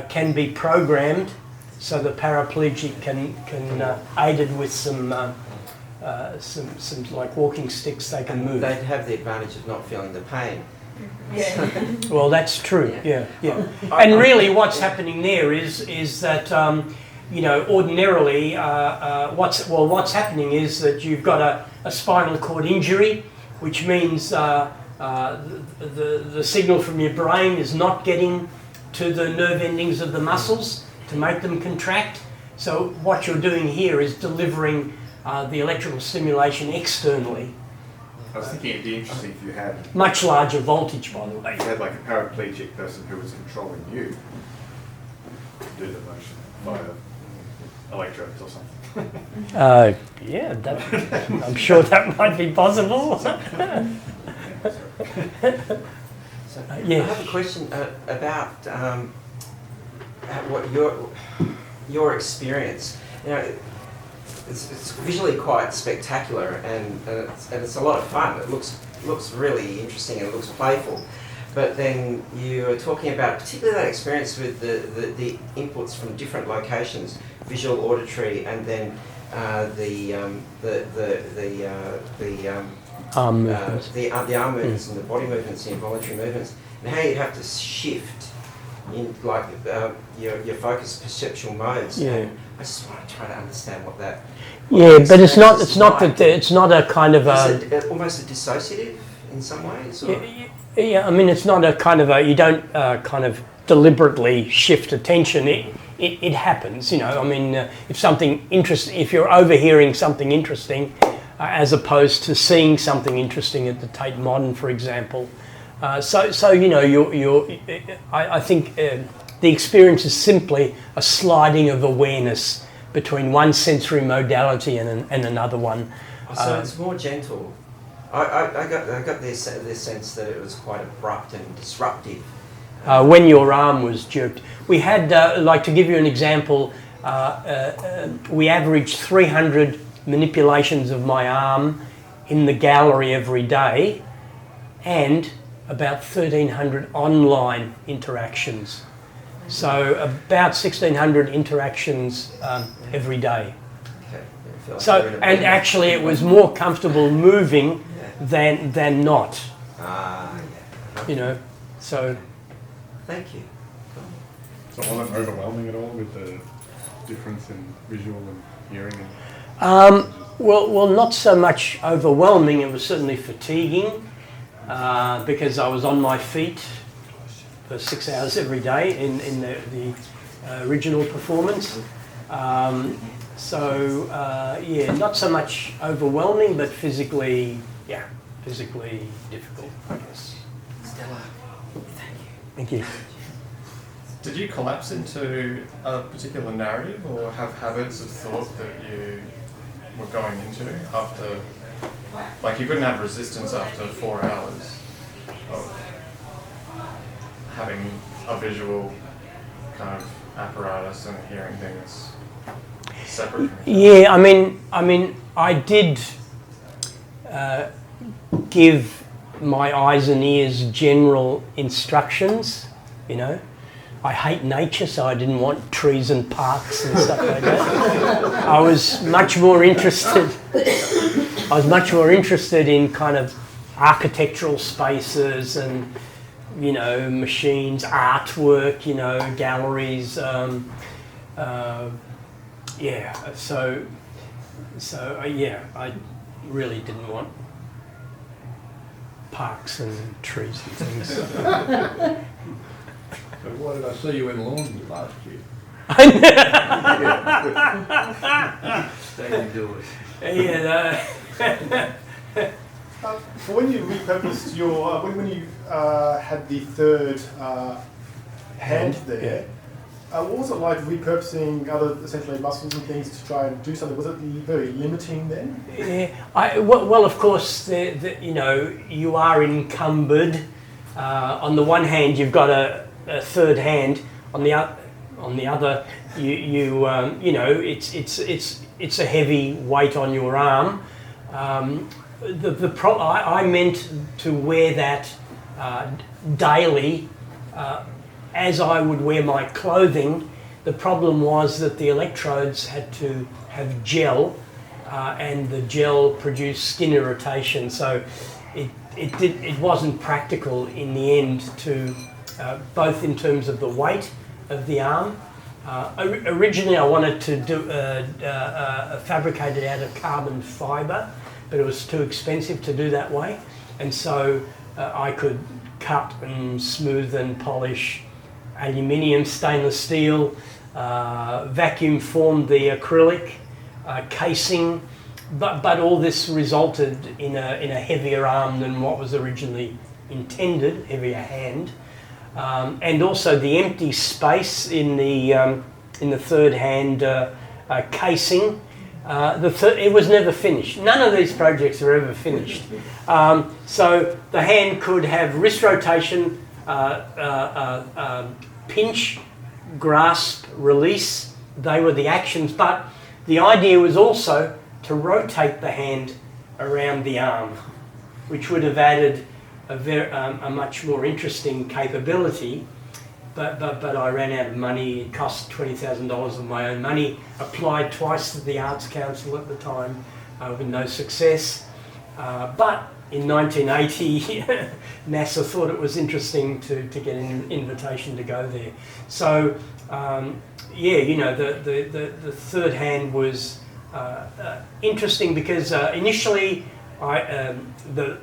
can be programmed so the paraplegic can aided with some like walking sticks, they can move. They'd have the advantage of not feeling the pain. Yeah. Well, that's true. Yeah. And really, what's happening there is that ordinarily, what's happening is that you've got a spinal cord injury, which means the signal from your brain is not getting to the nerve endings of the muscles to make them contract. So what you're doing here is delivering the electrical stimulation externally. I was thinking it'd be interesting if you had Much larger voltage, by the way. you had like a paraplegic person who was controlling you to do the motion via electrodes or something. Yeah, I'm sure that might be possible. So yeah. I have a question about what your experience. It's visually quite spectacular, and it's a lot of fun. It looks really interesting and it looks playful. But then you are talking about particularly that experience with the inputs from different locations, visual, auditory, and then the Arm movements. the arm movements and the body movements, the involuntary movements, and how you have to shift in like your focus perceptual modes. Yeah. And I just want to try to understand what that. Yeah, but it's not like. it's not a kind of Is it almost a dissociative in some ways? Or? Yeah, I mean, it's not a kind of you don't kind of deliberately shift attention. It happens, I mean, if you're overhearing something interesting, as opposed to seeing something interesting at the Tate Modern, for example. I think the experience is simply a sliding of awareness between one sensory modality and another one. So it's more gentle. I got this sense that it was quite abrupt and disruptive. When your arm was jerked. We had, like to give you an example, we averaged 300 manipulations of my arm in the gallery every day, and about 1,300 online interactions. So about 1,600 interactions every day. Okay. So, and actually it was more comfortable moving than not. So. Thank you. So it wasn't overwhelming at all with the difference in visual and hearing? Well, not so much overwhelming. It was certainly fatiguing because I was on my feet for 6 hours every day in the original performance. Not so much overwhelming, but physically difficult, I guess. Stella, thank you. Thank you. Did you collapse into a particular narrative or have habits of thought that you were going into after, like you couldn't have resistance after 4 hours of having a visual kind of apparatus and a hearing thing that's separate from each other? Yeah, I mean, I did give my eyes and ears general instructions, I hate nature, so I didn't want trees and parks and stuff like that. I was much more interested in kind of architectural spaces and, machines, artwork, galleries. I really didn't want parks and trees and things. So why did I see you in Laundry last year? Don't you do it. Yeah, For when you repurposed your, when you had the third hand there, what was it like repurposing other essentially muscles and things to try and do something? Was it very limiting then? Yeah, well, of course, you know, you are encumbered. On the one hand, you've got a third hand. On the other, you know, it's a heavy weight on your arm. I meant to wear that daily as I would wear my clothing. The problem was that the electrodes had to have gel, and the gel produced skin irritation. So it wasn't practical in the end to both in terms of the weight of the arm. Originally, I wanted to do fabricate it out of carbon fibre, but it was too expensive to do that way, and so I could cut and smooth and polish aluminium, stainless steel, vacuum formed the acrylic casing, but all this resulted in a heavier arm than what was originally intended, heavier hand, and also the empty space in the third hand casing. It was never finished. None of these projects are ever finished. So the hand could have wrist rotation, pinch, grasp, release. They were the actions, but the idea was also to rotate the hand around the arm, which would have added a much more interesting capability. But I ran out of money. It cost $20,000 of my own money. Applied twice to the Arts Council at the time with no success. But in 1980, NASA thought it was interesting to get an invitation to go there. So yeah, you know, the third hand was interesting because initially the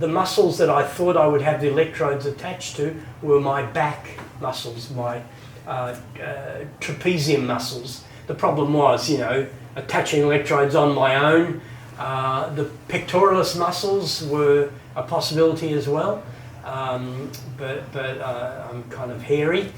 muscles that I thought I would have the electrodes attached to were my back muscles, my trapezium muscles. The problem was, you know, attaching electrodes on my own. The pectoralis muscles were a possibility as well, but I'm kind of hairy.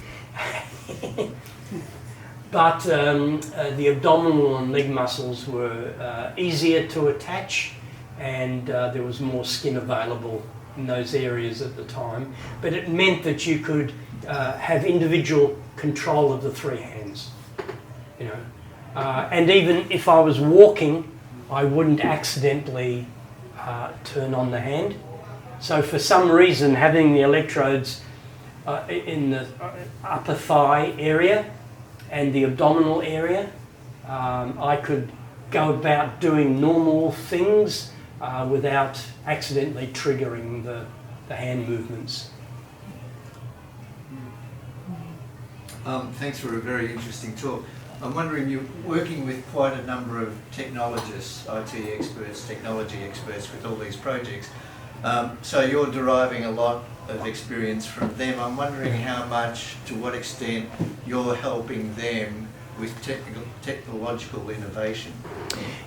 But the abdominal and leg muscles were easier to attach, and there was more skin available in those areas at the time. But it meant that you could have individual control of the three hands, you know. And even if I was walking, I wouldn't accidentally turn on the hand. So for some reason, having the electrodes in the upper thigh area and the abdominal area, I could go about doing normal things without accidentally triggering the hand movements. Thanks for a very interesting talk. I'm wondering, you're working with quite a number of technologists, IT experts, technology experts with all these projects. So you're deriving a lot of experience from them. I'm wondering how much, to what extent, you're helping them with technological innovation.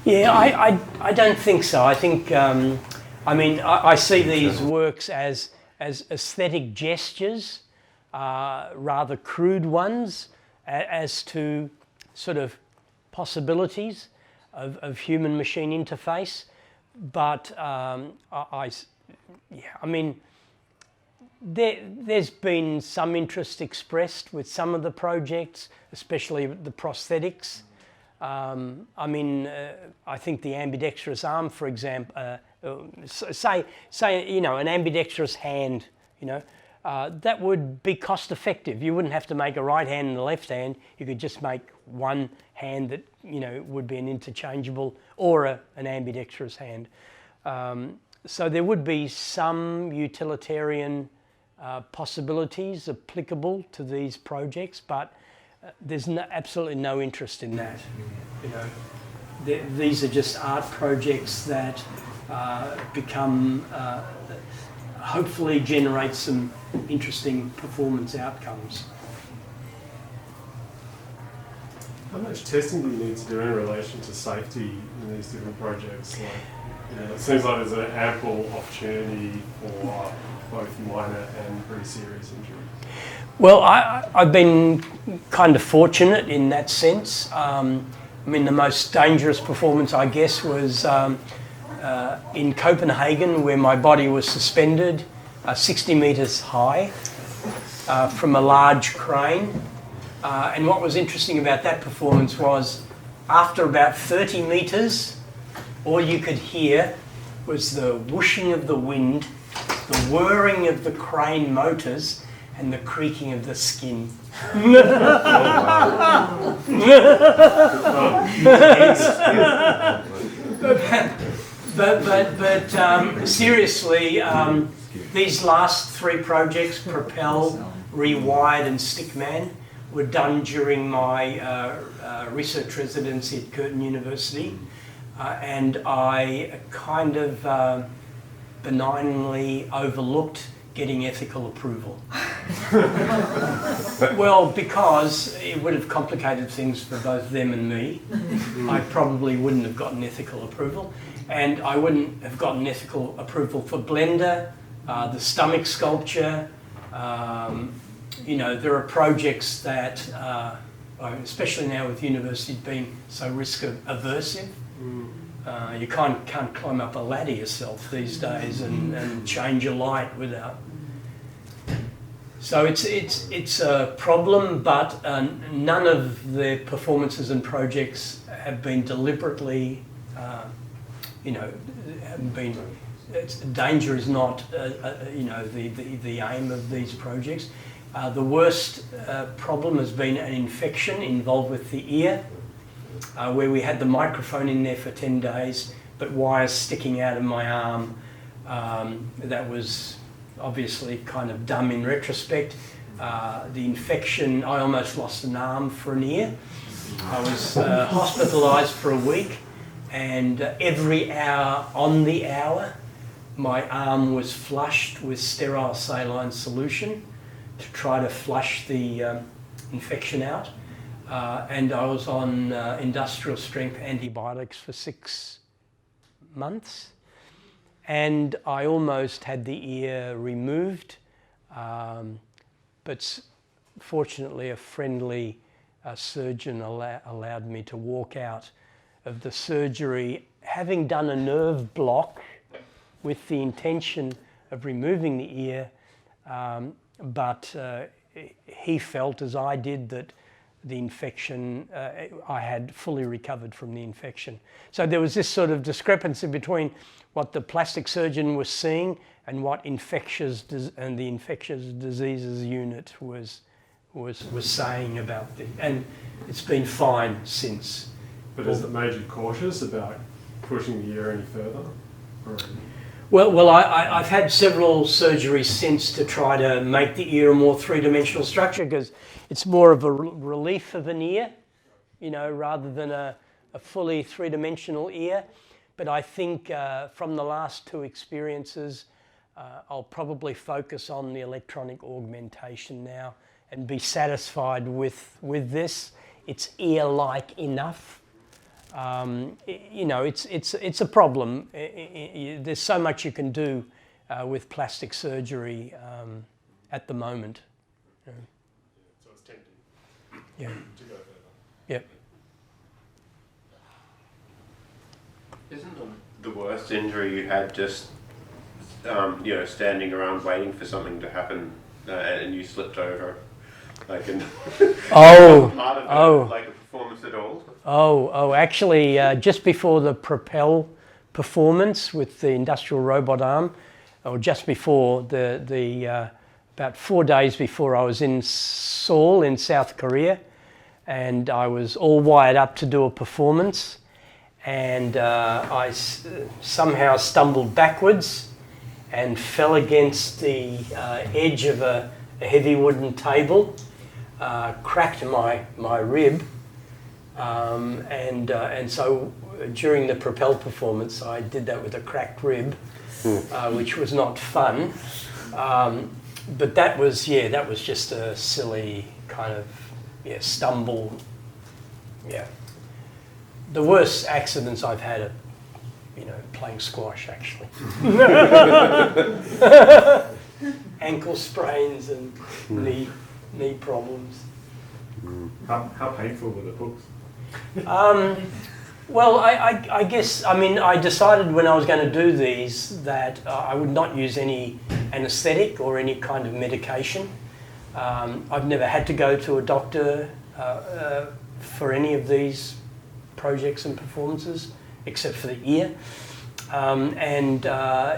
Yeah, I don't think so. I think, I mean, I see these works as aesthetic gestures, rather crude ones, as to sort of possibilities of human-machine interface. But I mean, there's been some interest expressed with some of the projects, especially the prosthetics. I mean, I think the ambidextrous arm, for example, say you know, an ambidextrous hand, you know, that would be cost effective. You wouldn't have to make a right hand and a left hand. You could just make one hand that, you know, would be an interchangeable or an ambidextrous hand. So there would be some utilitarian possibilities applicable to these projects, but there's absolutely no interest in that. You know, these are just art projects that become hopefully generate some interesting performance outcomes. How much testing do you need to do in relation to safety in these different projects? It seems like there's an ample opportunity for both minor and pretty serious injuries. Well, I've been kind of fortunate in that sense. I mean, the most dangerous performance, I guess, was in Copenhagen, where my body was suspended 60 metres high from a large crane. And what was interesting about that performance was, after about 30 metres, all you could hear was the whooshing of the wind, the whirring of the crane motors, and the creaking of the skin. But seriously, these last 3 projects, Propel, Rewired and Stickman, were done during my research residency at Curtin University, and I kind of benignly overlooked getting ethical approval. Well, because it would have complicated things for both them and me. I probably wouldn't have gotten ethical approval, and I wouldn't have gotten ethical approval for Blender, the stomach sculpture. You know, there are projects that, especially now with universities being so risk aversive, you can't climb up a ladder yourself these days and change a light without. So it's a problem, but none of the performances and projects have been deliberately, you know, haven't been. Danger is not, you know, the aim of these projects. The worst problem has been an infection involved with the ear, where we had the microphone in there for 10 days, but wires sticking out of my arm. That was obviously kind of dumb in retrospect. The infection, I almost lost an arm for an ear. I was hospitalised for a week, and every hour on the hour, my arm was flushed with sterile saline solution to try to flush the infection out. And I was on industrial strength antibiotics for 6 months. And I almost had the ear removed. But fortunately, a friendly surgeon allowed me to walk out of the surgery, having done a nerve block with the intention of removing the ear. But he felt, as I did, that the infection, I had fully recovered from the infection. So there was this sort of discrepancy between what the plastic surgeon was seeing and what the infectious diseases unit was saying about it. And it's been fine since. But has it made you cautious about pushing the ear any further? Well, I've had several surgeries since to try to make the ear a more three-dimensional structure, because it's more of a relief of an ear, you know, rather than a fully three-dimensional ear. But I think from the last 2 experiences, I'll probably focus on the electronic augmentation now and be satisfied with this. It's ear-like enough. You know, it's a problem. There's so much you can do with plastic surgery at the moment. So it's tempting. Yeah. To go further. Yep. Isn't the worst injury you had just, you know, standing around waiting for something to happen and you slipped over? Like in part of like a performance at all? Actually, just before the Propel performance with the industrial robot arm, or just before about 4 days before, I was in Seoul in South Korea, and I was all wired up to do a performance, and I somehow stumbled backwards and fell against the edge of a heavy wooden table, cracked my rib, and so during the Propel performance I did that with a cracked rib, which was not fun, but that was just a silly kind of stumble, Yeah. The worst accidents I've had are, playing squash, actually. Ankle sprains and knee problems. How painful were the hooks? Well, I guess, I decided when I was going to do these that I would not use any anaesthetic or any kind of medication. I've never had to go to a doctor for any of these projects and performances, except for the ear. And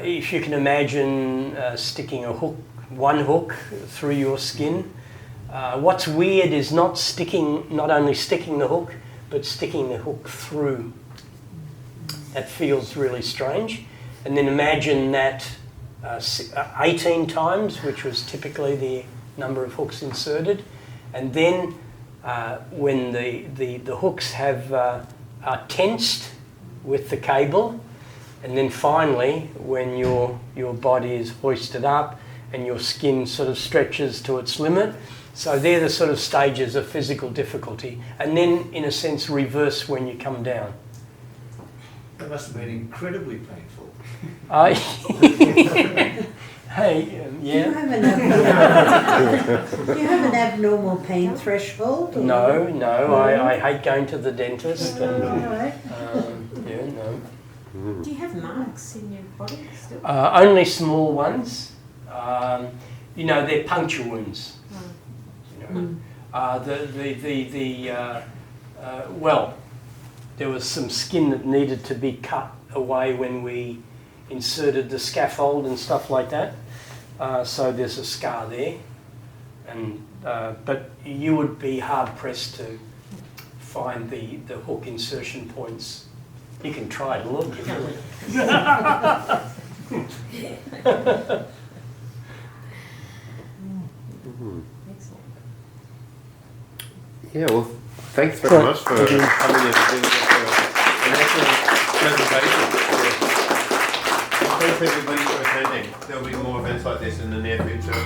if you can imagine sticking one hook through your skin, what's weird is not only sticking the hook, but sticking the hook through. That feels really strange. And then imagine that 18 times, which was typically the number of hooks inserted. And then when the hooks are tensed with the cable, and then finally when your body is hoisted up and your skin sort of stretches to its limit. So they're the sort of stages of physical difficulty, and then in a sense reverse when you come down. That must have been incredibly painful. Hey, yeah. Do you have an abnormal pain threshold? Or? No. I hate going to the dentist. And, right. Yeah, no. Do you have marks in your body still? Only small ones. They're puncture wounds. Well, there was some skin that needed to be cut away when we inserted the scaffold and stuff like that. So there's a scar there, and but you would be hard pressed to find the hook insertion points. You can try to look if you Yeah, well, thanks very much for coming in and doing an excellent presentation. Thanks everybody for attending. There'll be more events like this in the near future.